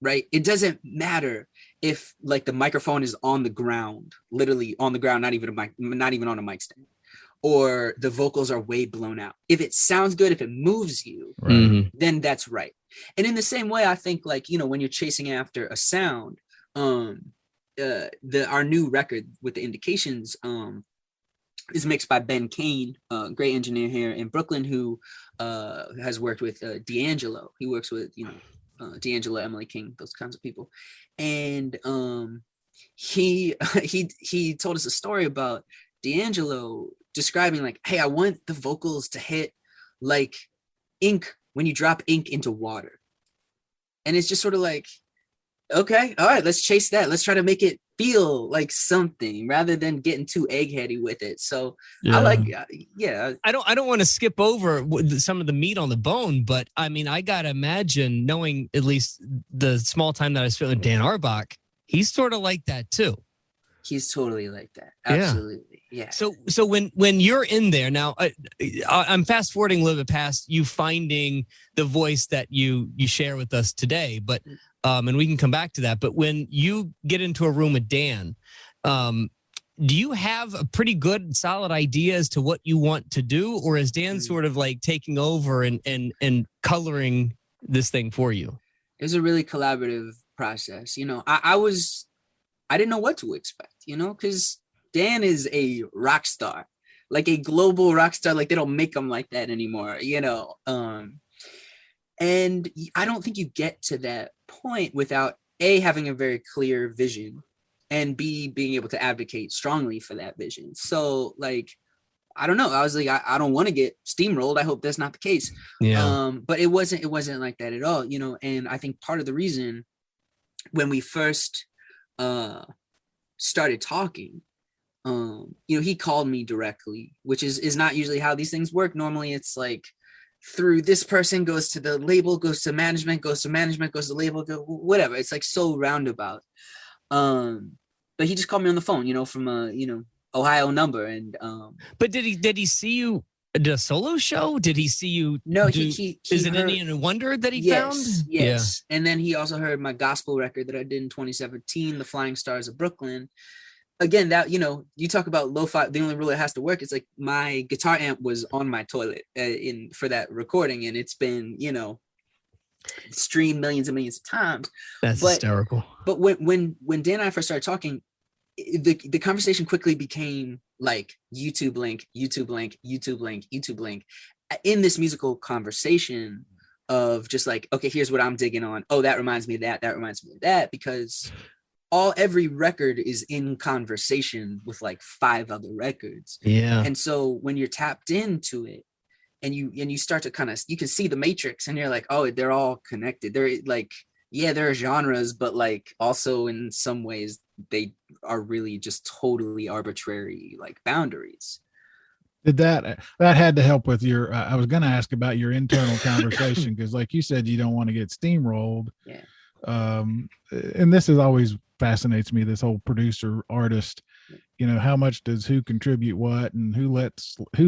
right? It doesn't matter if like the microphone is on the ground, literally on the ground, not even on a mic stand, or the vocals are way blown out. If it sounds good, if it moves you, then that's right. And in the same way, I think like, when you're chasing after a sound, our new record with the Indications is mixed by Ben Kane, a great engineer here in Brooklyn, who has worked with D'Angelo. He works with, D'Angelo, Emily King, those kinds of people. And he told us a story about D'Angelo describing like, hey, I want the vocals to hit like ink when you drop ink into water. And it's just sort of like, okay, all right, let's chase that. Let's try to make it feel like something rather than getting too eggheady with it. So I like, I don't want to skip over some of the meat on the bone, but I mean, I got to imagine, knowing at least the small time that I spent with Dan Arbach, he's sort of like that too. He's totally like that. Absolutely. Yeah. So when you're in there now, I'm fast forwarding a little bit past you finding the voice that you share with us today, but and we can come back to that. But when you get into a room with Dan, do you have a pretty good solid idea as to what you want to do, or is Dan sort of like taking over and coloring this thing for you? It was a really collaborative process. I didn't know what to expect, because Dan is a rock star, like a global rock star. Like, they don't make them like that anymore, and I don't think you get to that point without having a very clear vision, and B, being able to advocate strongly for that vision. So like, I don't know. I was like, I don't want to get steamrolled. I hope that's not the case. Yeah. But it wasn't like that at all, you know. And I think part of the reason when we first started talking, you know, he called me directly, which is not usually how these things work. Normally it's like through this person, goes to the label, goes to management, goes to label, whatever. It's like so roundabout. But he just called me on the phone, you know, from a, you know, Ohio number. And but did he see you at a solo show? Did he see you? No, he is it heard, Indian Wonder that he found? Yes. Yeah. And then he also heard my gospel record that I did in 2017, The Flying Stars of Brooklyn. Again, that, you know, you talk about lo-fi, the only rule it has to work. It's like my guitar amp was on my toilet for that recording, and it's been, you know, streamed millions and millions of times. That's hysterical. But when Dan and I first started talking, the conversation quickly became like YouTube link in this musical conversation of just like, okay, here's what I'm digging on. Oh, that reminds me of that. That reminds me of that, because every record is in conversation with like 5 other records. Yeah. And so when you're tapped into it and you start to kind of, you can see the matrix and you're like, oh, they're all connected. They're like, yeah, there are genres, but like also in some ways they are really just totally arbitrary like boundaries. Did that had to help with your, I was going to ask about your internal conversation, because like you said, you don't want to get steamrolled. Yeah. And this is always fascinates me, this whole producer artist, you know, how much does who contribute what, and who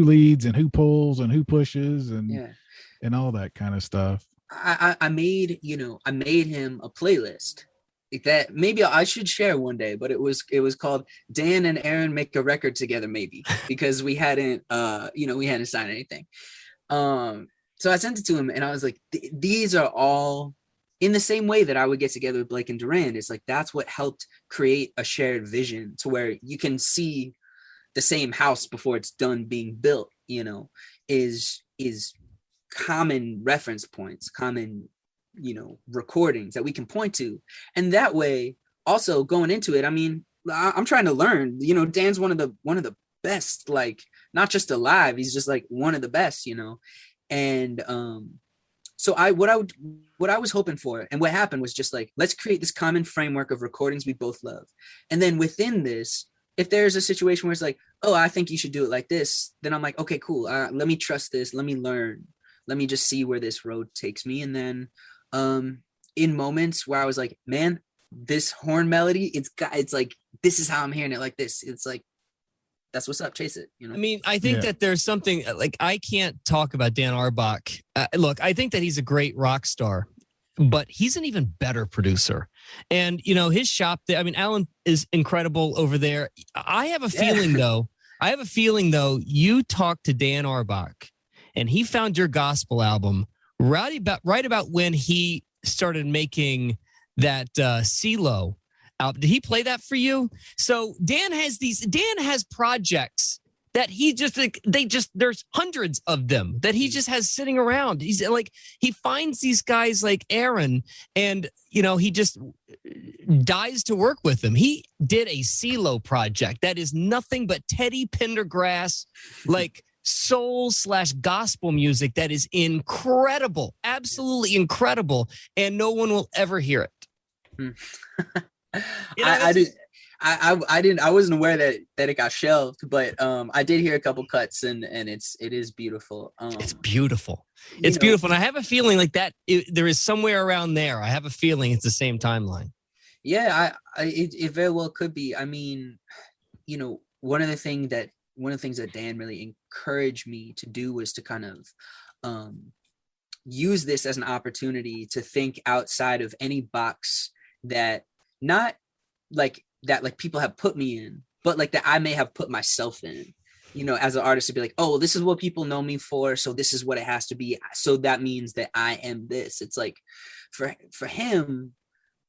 leads and who pulls and who pushes and all that kind of stuff. I made him a playlist that maybe I should share one day, but it was called Dan and Aaron Make a Record Together, maybe, because we hadn't signed anything. So I sent it to him and I was like, these are all in the same way that I would get together with Blake and Durand. It's like, that's what helped create a shared vision to where you can see the same house before it's done being built, you know, is common reference points, common, you know, recordings that we can point to. And that way also going into it, I mean, I'm trying to learn, you know, Dan's one of the best, like not just alive, he's just like one of the best, you know. And so what I was hoping for and what happened was just like, let's create this common framework of recordings we both love. And then within this, if there's a situation where it's like, oh, I think you should do it like this, then I'm like, okay, cool. Let me trust this. Let me learn. Let me just see where this road takes me. And then in moments where I was like, man, this horn melody, it's like, this is how I'm hearing it, like this. It's like, that's what's up, chase it, you know? I mean, I think that there's something like, I can't talk about Dan Auerbach. Look, I think that he's a great rock star, but he's an even better producer. And, you know, his shop, I mean, Alan is incredible over there. I have a feeling though, you talked to Dan Auerbach and he found your gospel album right about when he started making that CeeLo album. Did he play that for you? So Dan has projects that he just there's hundreds of them that he just has sitting around. He's like, he finds these guys like Aaron, and you know, he just dies to work with them. He did a CeeLo project that is nothing but Teddy Pendergrass, like soul/gospel music that is incredible, absolutely incredible, and no one will ever hear it. You know, I wasn't aware that it got shelved, but I did hear a couple cuts and it is beautiful. It's beautiful. It's beautiful. And I have a feeling like that there is somewhere around there. I have a feeling it's the same timeline. Yeah, it very well could be. I mean, you know, one of the things that Dan really encouraged me to do was to kind of use this as an opportunity to think outside of any box that not like that, like people have put me in, but like that I may have put myself in, you know, as an artist, to be like, oh, well, this is what people know me for, so this is what it has to be. So that means that I am this. It's like for him,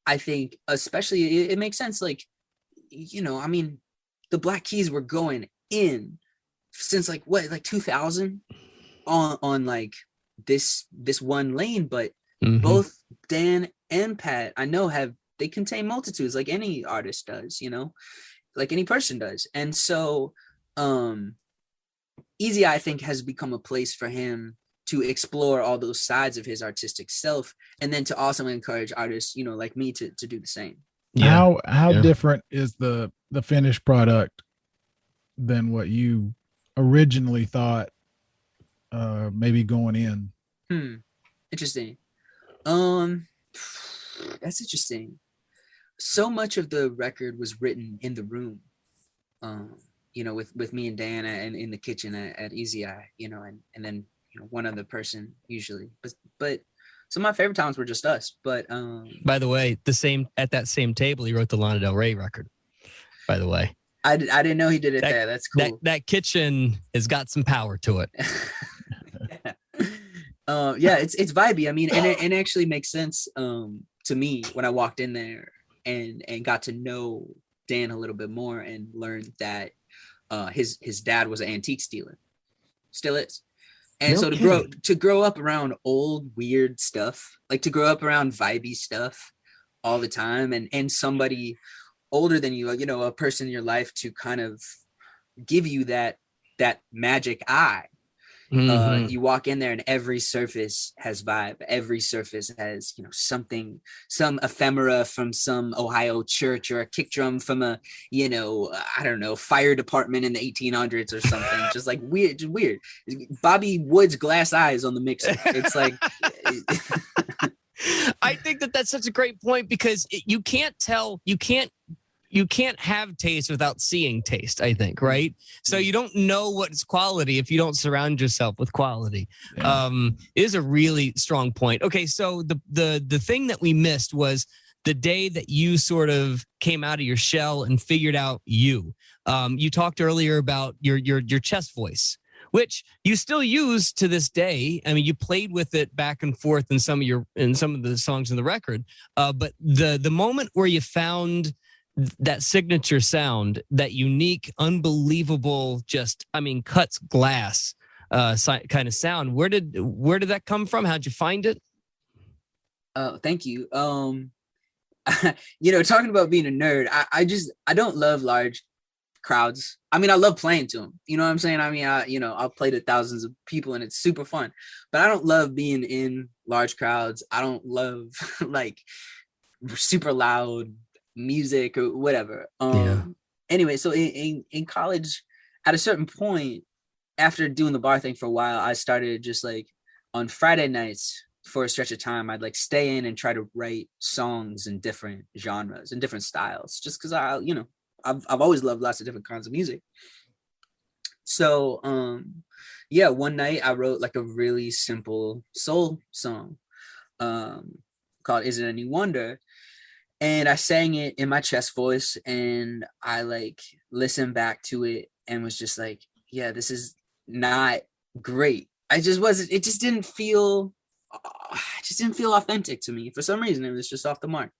I think especially it makes sense. Like, you know, I mean, the Black Keys were going in since like 2000 on like this one lane, but both Dan and Pat, I know, have they contain multitudes, like any artist does, you know, like any person does. And so Easy, I think, has become a place for him to explore all those sides of his artistic self, and then to also encourage artists, you know, like me to do the same. How different is the finished product than what you originally thought, maybe going in? Interesting. That's interesting. So much of the record was written in the room, you know, with me and Diana, and in the kitchen at Easy Eye, you know, and then, you know, one other person usually, but some of my favorite times were just us. But by the way, at that same table, he wrote the Lana Del Rey record. By the way, I didn't know he did it there. That's cool. That kitchen has got some power to it. Yeah, it's vibey. I mean, and it actually makes sense to me when I walked in there and got to know Dan a little bit more and learned that his dad was an antique dealer, still is. And so to grow up around old weird stuff, like to grow up around vibey stuff all the time, and somebody older than you, you know, a person in your life to kind of give you that magic eye. You walk in there and every surface has vibe. Every surface has, you know, something, some ephemera from some Ohio church, or a kick drum from a, you know, I don't know, fire department in the 1800s or something. Just like weird. Bobby Wood's glass eyes on the mixer. It's like, I think that's such a great point, because you can't have taste without seeing taste, I think, right? So you don't know what's quality if you don't surround yourself with quality. Yeah. It is a really strong point. Okay, so the thing that we missed was the day that you sort of came out of your shell and figured out you. You talked earlier about your chest voice, which you still use to this day. I mean, you played with it back and forth in some of the songs in the record. But the moment where you found that signature sound, that unique, unbelievable, just, I mean, cuts glass kind of sound, where did that come from? How'd you find it? Thank you. You know, talking about being a nerd, I don't love large crowds. I mean, I love playing to them. You know what I'm saying? I mean, I'll play to thousands of people and it's super fun, but I don't love being in large crowds. I don't love like super loud music or whatever. Anyway, so in college, at a certain point, after doing the bar thing for a while, I started just like on Friday nights for a stretch of time, I'd like stay in and try to write songs in different genres and different styles, just because I've always loved lots of different kinds of music. So one night I wrote like a really simple soul song called Is It Any Wonder? And I sang it in my chest voice, and I like listened back to it and was just like, yeah, this is not great. It just didn't feel authentic to me. For some reason, it was just off the mark.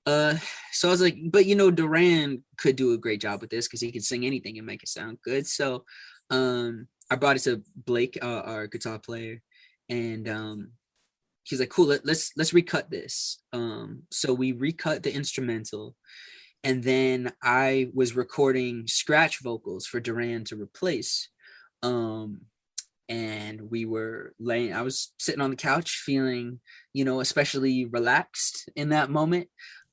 So I was like, but Durand could do a great job with this because he could sing anything and make it sound good. So I brought it to Blake, our guitar player, and he's like, cool, let's recut this. So we recut the instrumental, and then I was recording scratch vocals for Durand to replace. And I was sitting on the couch feeling, especially relaxed in that moment.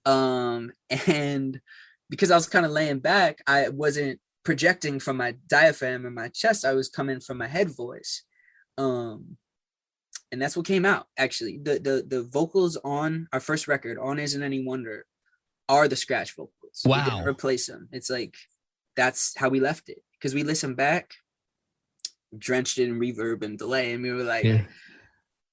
And because I was kind of laying back, I wasn't projecting from my diaphragm and my chest. I was coming from my head voice. And that's what came out, actually. The vocals on our first record, on Isn't Any Wonder, are the scratch vocals. Wow. We didn't replace them. It's like, that's how we left it. Because we listened back, drenched it in reverb and delay, and we were like,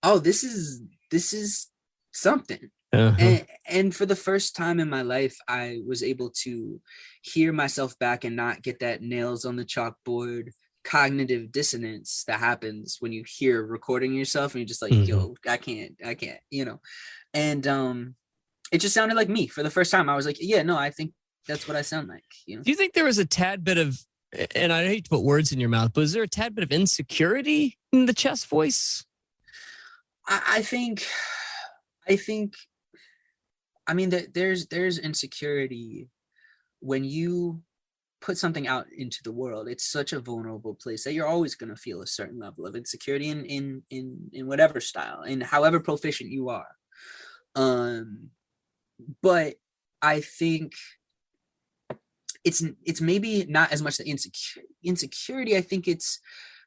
oh, this is something. And for the first time in my life, I was able to hear myself back and not get that nails on the chalkboard cognitive dissonance that happens when you hear recording yourself and you're just like, yo, I can't, and it just sounded like me for the first time. I was like, yeah, no, I think that's what I sound like. Do you think there was a tad bit of, and I hate to put words in your mouth, but is there a tad bit of insecurity in the chest voice? I think I mean, there's insecurity when you put something out into the world. It's such a vulnerable place that you're always going to feel a certain level of insecurity in whatever style and however proficient you are. But I think it's maybe not as much the insecurity. I think it's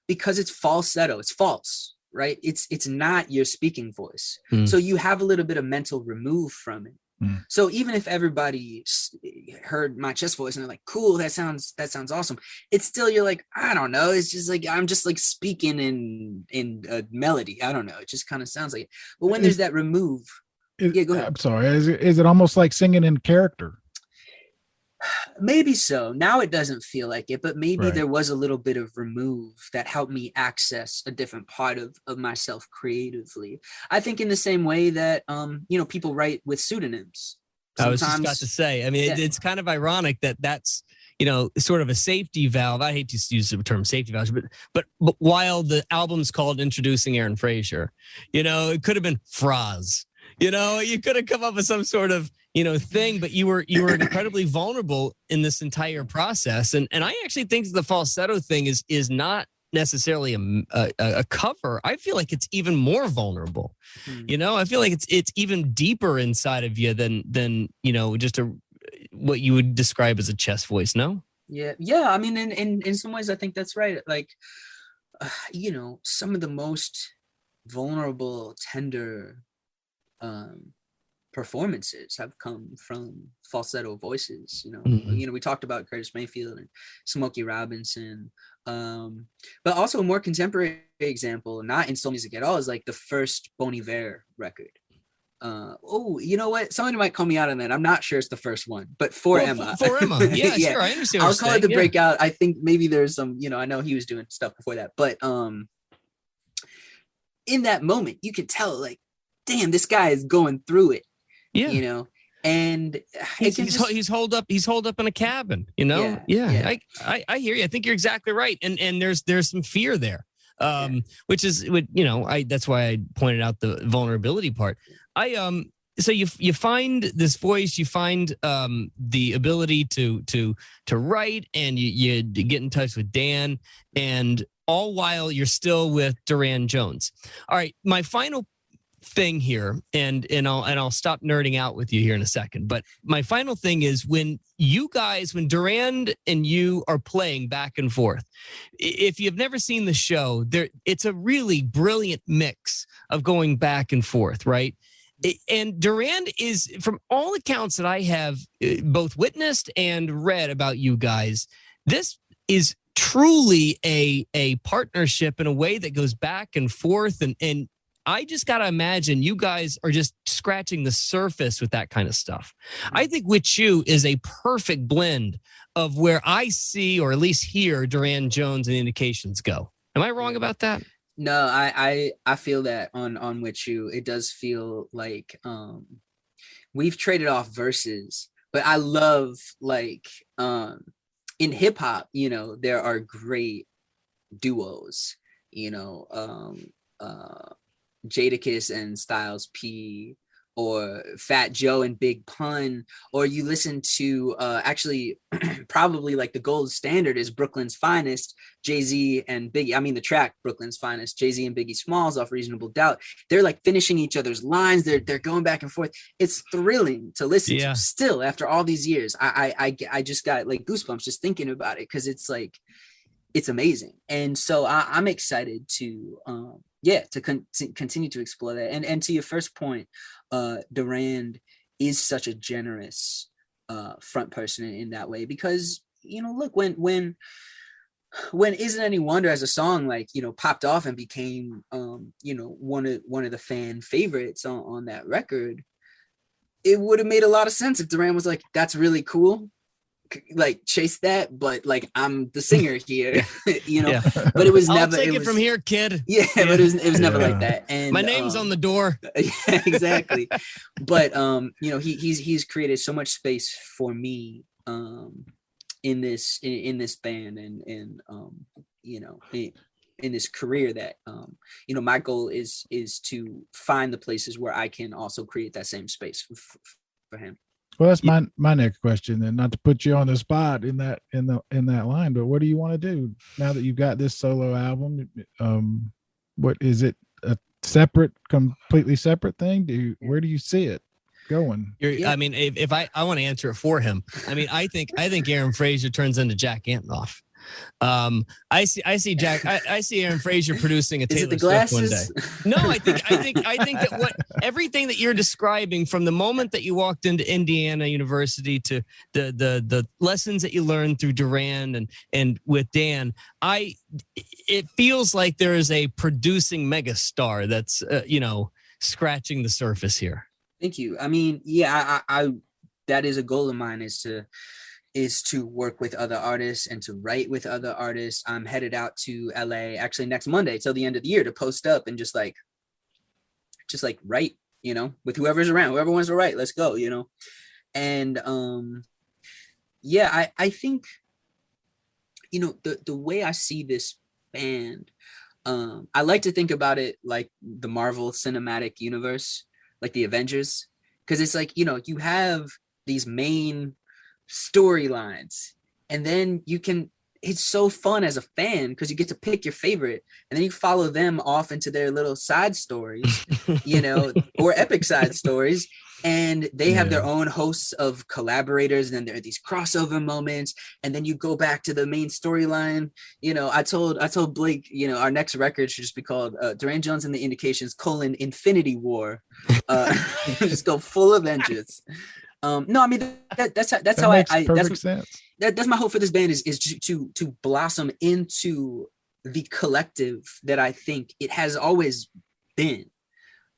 because it's falsetto. It's false, right? It's not your speaking voice. So you have a little bit of mental remove from it. So even if everybody heard my chest voice and they're like, cool, that sounds awesome, it's still, you're like, I don't know, it's just like I'm just like speaking in a melody. I don't know, it just kind of sounds like it. But when there's that remove, yeah, go ahead. I'm sorry, is it almost like singing in character? Maybe so. Now it doesn't feel like it, but maybe Right. there was a little bit of remove that helped me access a different part of myself creatively. I think in the same way that, people write with pseudonyms. I was just about to say, I mean, it's kind of ironic that that's, sort of a safety valve. I hate to use the term safety valve, but while the album's called Introducing Aaron Frazer, it could have been Fraz. You could have come up with some sort of, thing, but you were incredibly vulnerable in this entire process. And I actually think the falsetto thing is not necessarily a cover. I feel like it's even more vulnerable. I feel like it's even deeper inside of you than just what you would describe as a chest voice. No? Yeah. I mean, in some ways, I think that's right. Like, some of the most vulnerable, tender, performances have come from falsetto voices. We talked about Curtis Mayfield and Smokey Robinson, but also a more contemporary example, not in soul music at all, is like the first Bon Iver record. You know what? Somebody might call me out on that. I'm not sure it's the first one, but For Emma. Yeah, yeah, sure. I understand. I'll call it the breakout. I think maybe there's some, I know he was doing stuff before that, but in that moment, you could tell, like, damn, this guy is going through it. Yeah. And he's holed up in a cabin, Yeah. I hear you. I think you're exactly right. And there's some fear there. Which is that's why I pointed out the vulnerability part. So you find this voice, you find the ability to write, and you get in touch with Dan, and all while you're still with Durand Jones. All right, my final thing here, and I'll stop nerding out with you here in a second, but my final thing is when Durand and you are playing back and forth, if you've never seen the show, it's a really brilliant mix of going back and forth, right? And Durand is, from all accounts that I have both witnessed and read about you guys, this is truly a partnership in a way that goes back and forth, and I just got to imagine you guys are just scratching the surface with that kind of stuff. I think With You is a perfect blend of where I see, or at least hear, Durand Jones and the Indications go. Am I wrong about that? No, I feel that on With You, it does feel like we've traded off verses, but I love, like, in hip hop, there are great duos, Jadakiss and Styles P, or Fat Joe and Big Pun, or you listen to actually probably like the gold standard is Brooklyn's Finest, Jay-Z and Biggie. I mean, the track Brooklyn's Finest, Jay-Z and Biggie Smalls off Reasonable Doubt. They're like finishing each other's lines. They're going back and forth. It's thrilling to listen to still after all these years. I just got like goosebumps just thinking about it, because it's like, it's amazing. And so I'm excited to continue to explore that. And to your first point, Durand is such a generous front person in that way, because look, when Isn't Any Wonder as a song, like, popped off and became one of the fan favorites on that record, it would have made a lot of sense if Durand was like, that's really cool, like, chase that, but like, I'm the singer here. But it was never. I'll take it from here, kid. But it was never like that. And my name's on the door. Yeah, exactly. But he's created so much space for me in this band, and in this career, that my goal is to find the places where I can also create that same space for him. Well, that's my next question then, not to put you on the spot in that line, but what do you want to do now that you've got this solo album? What is it, a completely separate thing? Where do you see it going? I mean, if I want to answer it for him, I mean, I think Aaron Frazer turns into Jack Antonoff. I see Jack. I see Aaron Frazer producing a Taylor Swift one day. No, I think that everything that you're describing, from the moment that you walked into Indiana University to the lessons that you learned through Durand and with Dan, it feels like there is a producing megastar that's scratching the surface here. Thank you. I mean, yeah, I that is a goal of mine, is to work with other artists and to write with other artists. I'm headed out to LA actually next Monday till the end of the year to post up and just like write, with whoever's around, whoever wants to write, let's go, And I think, the way I see this band, I like to think about it like the Marvel Cinematic Universe, like the Avengers, because it's like, you have these main storylines, and then it's so fun as a fan because you get to pick your favorite, and then you follow them off into their little side stories, or epic side stories, and they have their own hosts of collaborators, and then there are these crossover moments, and then you go back to the main storyline. I told Blake, our next record should just be called Durand Jones and the Indications: Infinity War. Just go full Avengers. No, I mean that's how perfect sense. That's my hope for this band is to blossom into the collective that I think it has always been,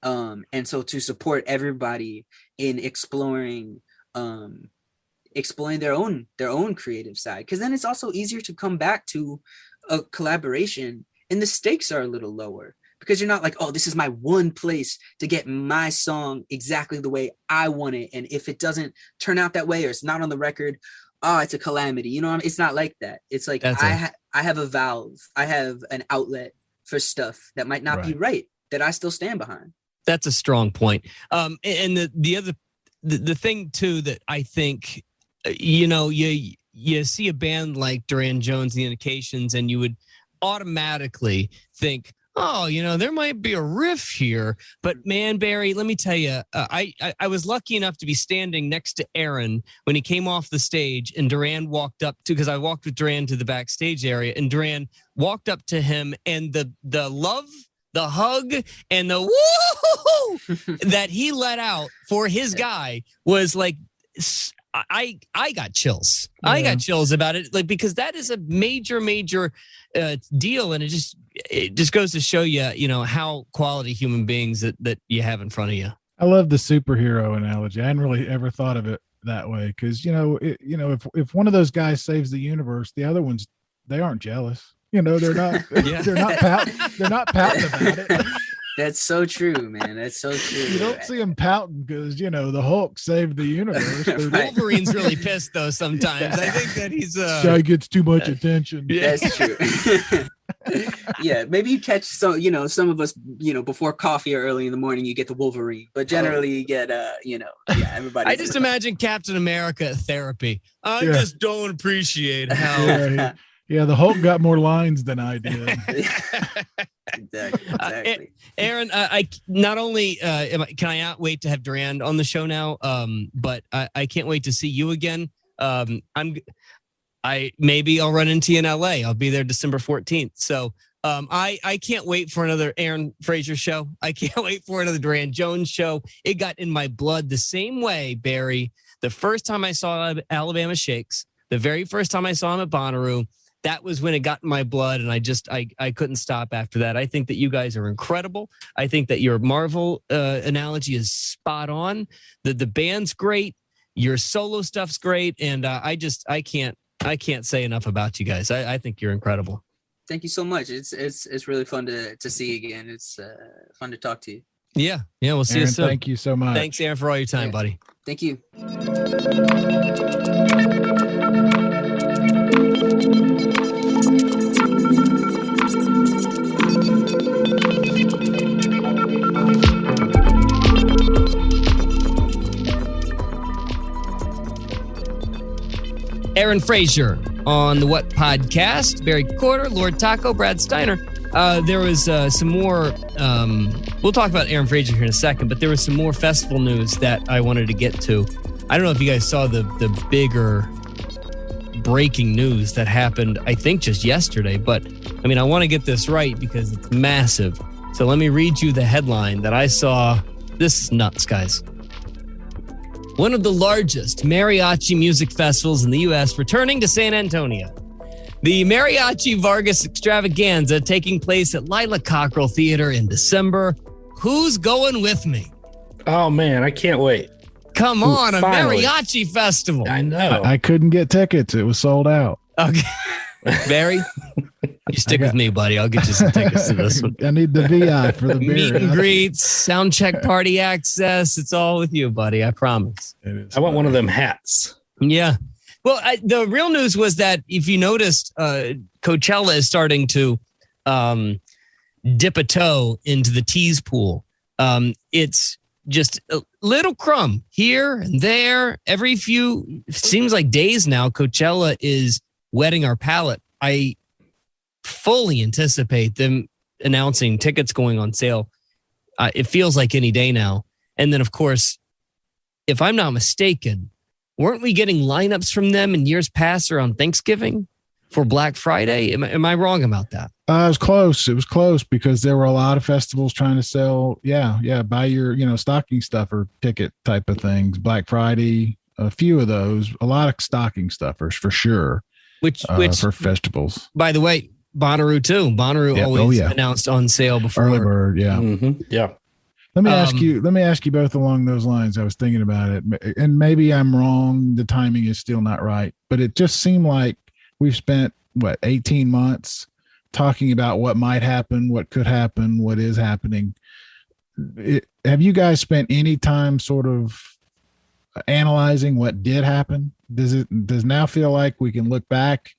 and so to support everybody in exploring their own creative side, because then it's also easier to come back to a collaboration and the stakes are a little lower. Because you're not like, oh, this is my one place to get my song exactly the way I want it. And if it doesn't turn out that way or it's not on the record, it's a calamity. It's not like that. It's like I have a valve. I have an outlet for stuff that might not be right, that I still stand behind. That's a strong point. And the thing, too, that I think, you see a band like Durand Jones and the Indications, and you would automatically think, oh, there might be a riff here. But man, Barry, let me tell you, I was lucky enough to be standing next to Aaron when he came off the stage, and Durand walked up because I walked with Durand to the backstage area, and Durand walked up to him, and the love, the hug, and the woo that he let out for his guy was like, I got chills. Yeah. I got chills about it, like, because that is a major deal, and it just goes to show you, how quality human beings that you have in front of you. I love the superhero analogy. I hadn't really ever thought of it that way, because if one of those guys saves the universe, the other ones, they aren't jealous. They're not they're not pouting about it. That's so true, man. That's so true. You don't see him pouting because, the Hulk saved the universe. Wolverine's really pissed, though, sometimes. I think that he's... Guy gets too much attention. That's true. Yeah, maybe you catch some of us, before coffee or early in the morning, you get the Wolverine. But generally you get, everybody. I just imagine Captain America at therapy. I just don't appreciate how... Yeah, the Hulk got more lines than I did. Exactly. Aaron, I not only can I not wait to have Durand on the show now, but I can't wait to see you again. Maybe I'll run into you in LA. I'll be there December 14th. So I can't wait for another Aaron Frazer show. I can't wait for another Durand Jones show. It got in my blood the same way, Barry. The first time I saw Alabama Shakes, the very first time I saw him at Bonnaroo, that was when it got in my blood, and I couldn't stop after that. I think that you guys are incredible. I think that your Marvel analogy is spot on. The band's great. Your solo stuff's great, and I can't say enough about you guys. I think you're incredible. Thank you so much. It's really fun to see you again. It's fun to talk to you. Yeah. We'll see you soon. Thank you so much. Thanks, Aaron, for all your time, buddy. Thank you. Aaron Frazer on the What Podcast. Barry Corder, Lord Taco, Brad Steiner. There was some more. We'll talk about Aaron Frazer here in a second, but there was some more festival news that I wanted to get to. I don't know if you guys saw the bigger breaking news that happened, I think, just yesterday. But I mean, I want to get this right because it's massive. So let me read you the headline that I saw. This is nuts, guys. One of the largest mariachi music festivals in the U.S. returning to San Antonio. The Mariachi Vargas Extravaganza taking place at Lila Cockrell Theater in December. Who's going with me? Oh, man, I can't wait. Come on, finally. a mariachi festival. I know. I couldn't get tickets. It was sold out. Okay. Barry, you stick with me, buddy. I'll get you some tickets to this one. I need the VI for the beer. Meet and greets, sound check party access. It's all with you, buddy. I promise. I want one of them hats. Yeah. Well, the real news was that if you noticed, Coachella is starting to dip a toe into the tease pool. It's just a little crumb here and there. Every few, seems like days now, Coachella is wetting our palate. I fully anticipate them announcing tickets going on sale. It feels like any day now. And then, of course, if I'm not mistaken, weren't we getting lineups from them in years past around Thanksgiving for Black Friday? Am I wrong about that? It was close. It was close because there were a lot of festivals trying to sell. Yeah. Buy your, stocking stuffer ticket type of things. Black Friday, a few of those, a lot of stocking stuffers for sure. Which for festivals. By the way, Bonnaroo too. Bonnaroo always announced on sale before. Early bird, yeah. Mm-hmm. Yeah. Let me ask you both along those lines. I was thinking about it, and maybe I'm wrong. The timing is still not right, but it just seemed like we've spent 18 months talking about what might happen, what could happen, what is happening. Have you guys spent any time sort of analyzing what did happen? Does now feel like we can look back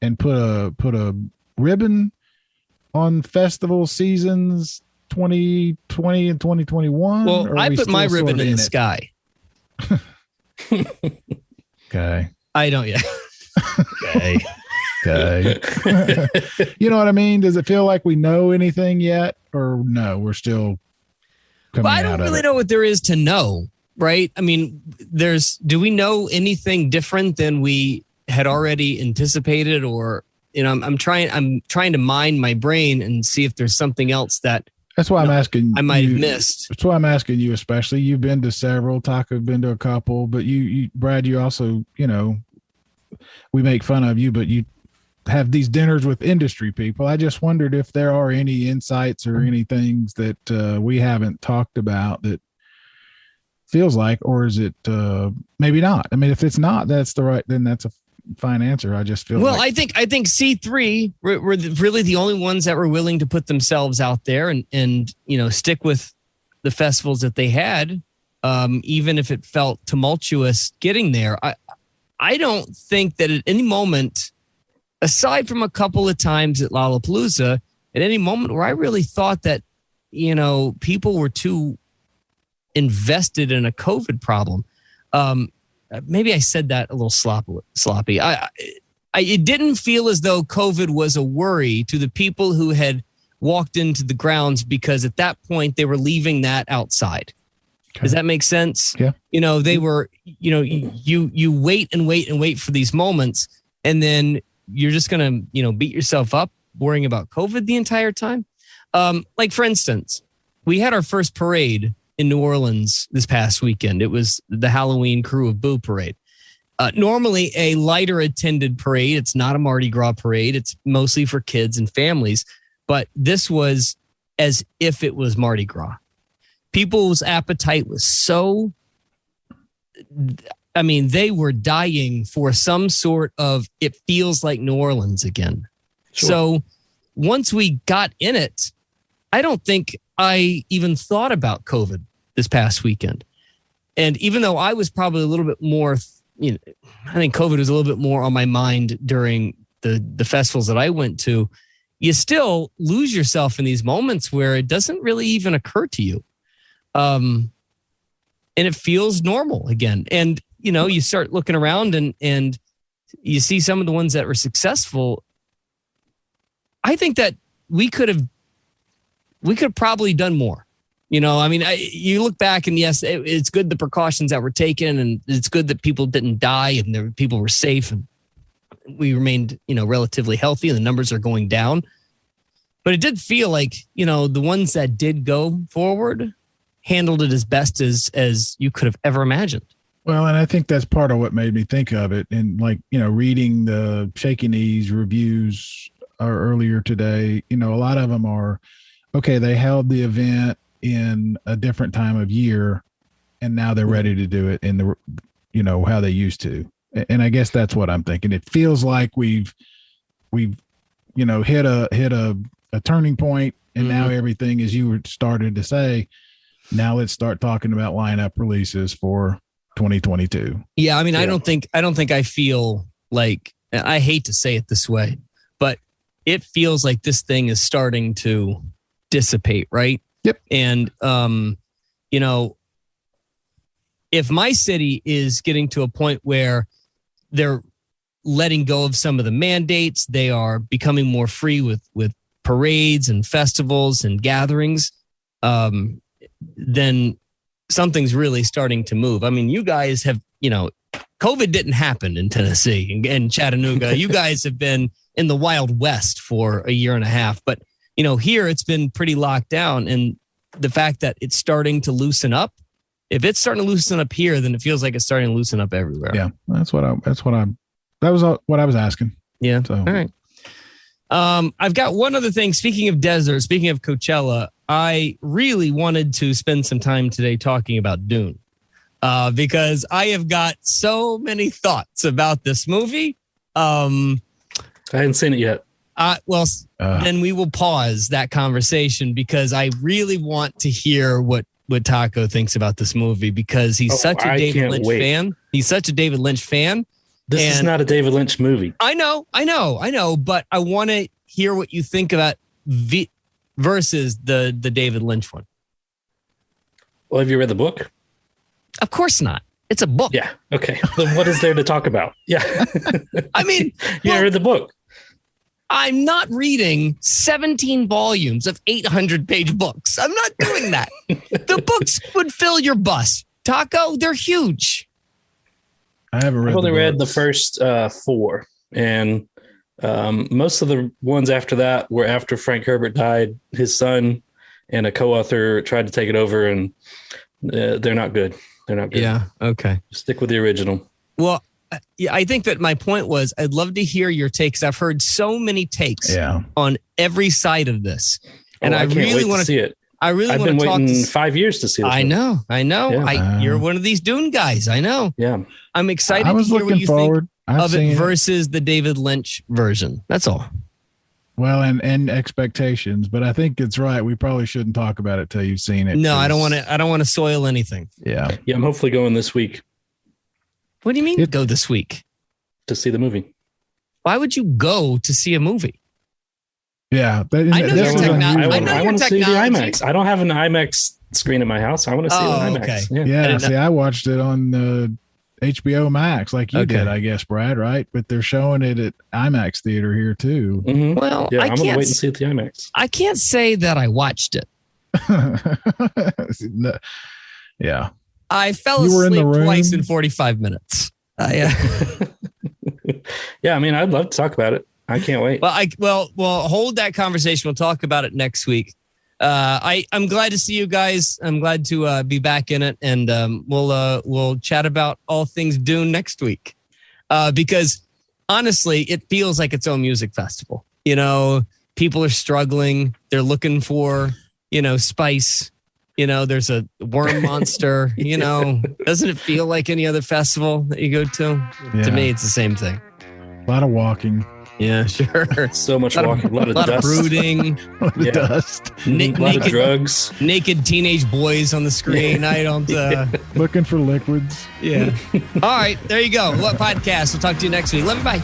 and put a ribbon on festival seasons 2020 and 2021? Well, I put my ribbon in the sky. Okay. I don't yet. Okay. You know what I mean? Does it feel like we know anything yet, or no? We're still coming out of it. I don't really know what there is to know, right? I mean, do we know anything different than we had already anticipated, or I'm trying to mine my brain and see if there's something else that. That's why I'm asking. I might have missed. That's why I'm asking you, especially. You've been to several. Taco's been to a couple, but you Brad, you also, we make fun of you, but you have these dinners with industry people. I just wondered if there are any insights or any things that we haven't talked about that feels like, or is it maybe not? I mean, if it's not, then that's a fine answer. I just feel I think C3 were really the only ones that were willing to put themselves out there and stick with the festivals that they had, even if it felt tumultuous getting there. I don't think that at any moment, aside from a couple of times at Lollapalooza, at any moment where I really thought that people were too invested in a COVID problem. Maybe I said that a little sloppy. It didn't feel as though COVID was a worry to the people who had walked into the grounds, because at that point they were leaving that outside. Okay. Does that make sense? Yeah. They were, you wait and wait and wait for these moments, and then you're just going to, beat yourself up worrying about COVID the entire time. Like, for instance, we had our first parade in New Orleans this past weekend. It was the Halloween Crew of Boo parade. Normally a lighter attended parade. It's not a Mardi Gras parade. It's mostly for kids and families. But this was as if it was Mardi Gras. People's appetite was so... I mean, they were dying for some sort of, it feels like New Orleans again. Sure. So once we got in it, I don't think I even thought about COVID this past weekend. And even though I was probably a little bit more, I think COVID was a little bit more on my mind during the festivals that I went to, you still lose yourself in these moments where it doesn't really even occur to you. And it feels normal again. And, you start looking around and you see some of the ones that were successful. I think that we could have probably done more. You know, I mean, you look back and yes, it's good the precautions that were taken, and it's good that people didn't die and people were safe and we remained, you know, relatively healthy and the numbers are going down. But it did feel like, you know, the ones that did go forward handled it as best as you could have ever imagined. Well, and I think that's part of what made me think of it. And like, you know, reading the Shaky Knees reviews earlier today, you know, a lot of them are, okay, they held the event in a different time of year and now they're ready to do it in the, you know, how they used to. And I guess that's what I'm thinking. It feels like we've, you know, hit a turning point, and now everything, as you started to say, now let's start talking about lineup releases for 2022. Yeah, I mean, I don't think I feel like, I hate to say it this way, but it feels like this thing is starting to dissipate, right? Yep. And you know, if my city is getting to a point where they're letting go of some of the mandates, they are becoming more free with parades and festivals and gatherings, then something's really starting to move. I mean, you guys have, you know, COVID didn't happen in Tennessee and Chattanooga. You guys have been in the Wild West for a year and a half, but you know, here it's been pretty locked down, and the fact that it's starting to loosen up, if it's starting to loosen up here, then it feels like it's starting to loosen up everywhere. Yeah, that was what I was asking. Yeah. So. All right. I've got one other thing. Speaking of desert, speaking of Coachella, I really wanted to spend some time today talking about Dune, because I have got so many thoughts about this movie. I hadn't seen it yet. Then we will pause that conversation because I really want to hear what Taco thinks about this movie, because he's such a David Lynch fan. He's such a David Lynch fan. This is not a David Lynch movie. I know. But I want to hear what you think about versus the David Lynch one. Well, have you read the book? Of course not. It's a book. Yeah. Okay. Then what is there to talk about? Yeah. I mean, you read the book. I'm not reading 17 volumes of 800-page books. I'm not doing that. The books would fill your bus. Taco, they're huge. I haven't read. I've only read the first 4, and most of the ones after that were after Frank Herbert died. His son and a co-author tried to take it over, and they're not good. They're not good. Yeah. Okay. Stick with the original. Well, yeah, I think that my point was I'd love to hear your takes. I've heard so many takes on every side of this, and I really want to see it. I really want to talk. I've been waiting 5 years to see this. I know. Yeah. You're one of these Dune guys. I know. Yeah. I'm excited to hear what you think of it versus the David Lynch version. That's all. Well, and expectations, but I think it's right. We probably shouldn't talk about it till you've seen it. No, I don't want to soil anything. Yeah. Yeah. I'm hopefully going this week. What do you mean go this week? To see the movie. Why would you go to see a movie? Yeah. I want to see the IMAX. I don't have an IMAX screen in my house. I want to see it in IMAX. Okay. Yeah. See, I watched it on HBO Max like you did, I guess, Brad, right? But they're showing it at IMAX theater here too. Mm-hmm. Well, yeah, I'm going to wait and see it at the IMAX. I can't say that I watched it. Yeah. I fell asleep twice in 45 minutes. Yeah, I mean, I'd love to talk about it. I can't wait. Well, hold that conversation. We'll talk about it next week. I'm glad to see you guys. I'm glad to be back in it, and we'll chat about all things Dune next week. Because honestly, it feels like its own music festival. You know, people are struggling. They're looking for, spice. There's a worm monster, doesn't it feel like any other festival that you go to? Yeah. To me, it's the same thing. A lot of walking. Yeah, sure. So much walking. A lot of dust. Of brooding. A lot of dust. A lot of drugs. Naked teenage boys on the screen. I don't. Looking for liquids. Yeah. All right. There you go. What podcast? We'll talk to you next week. Love you. Bye.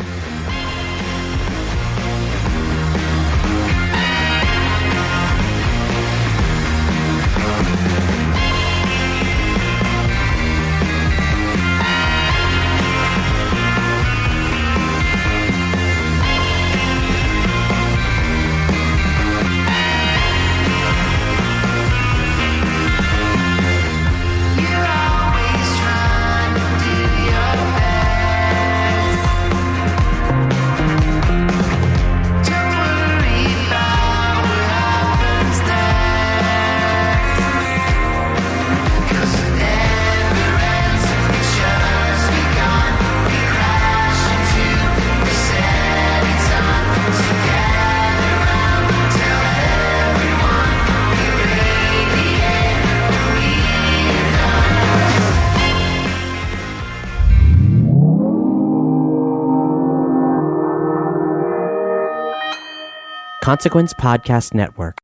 Consequence Podcast Network.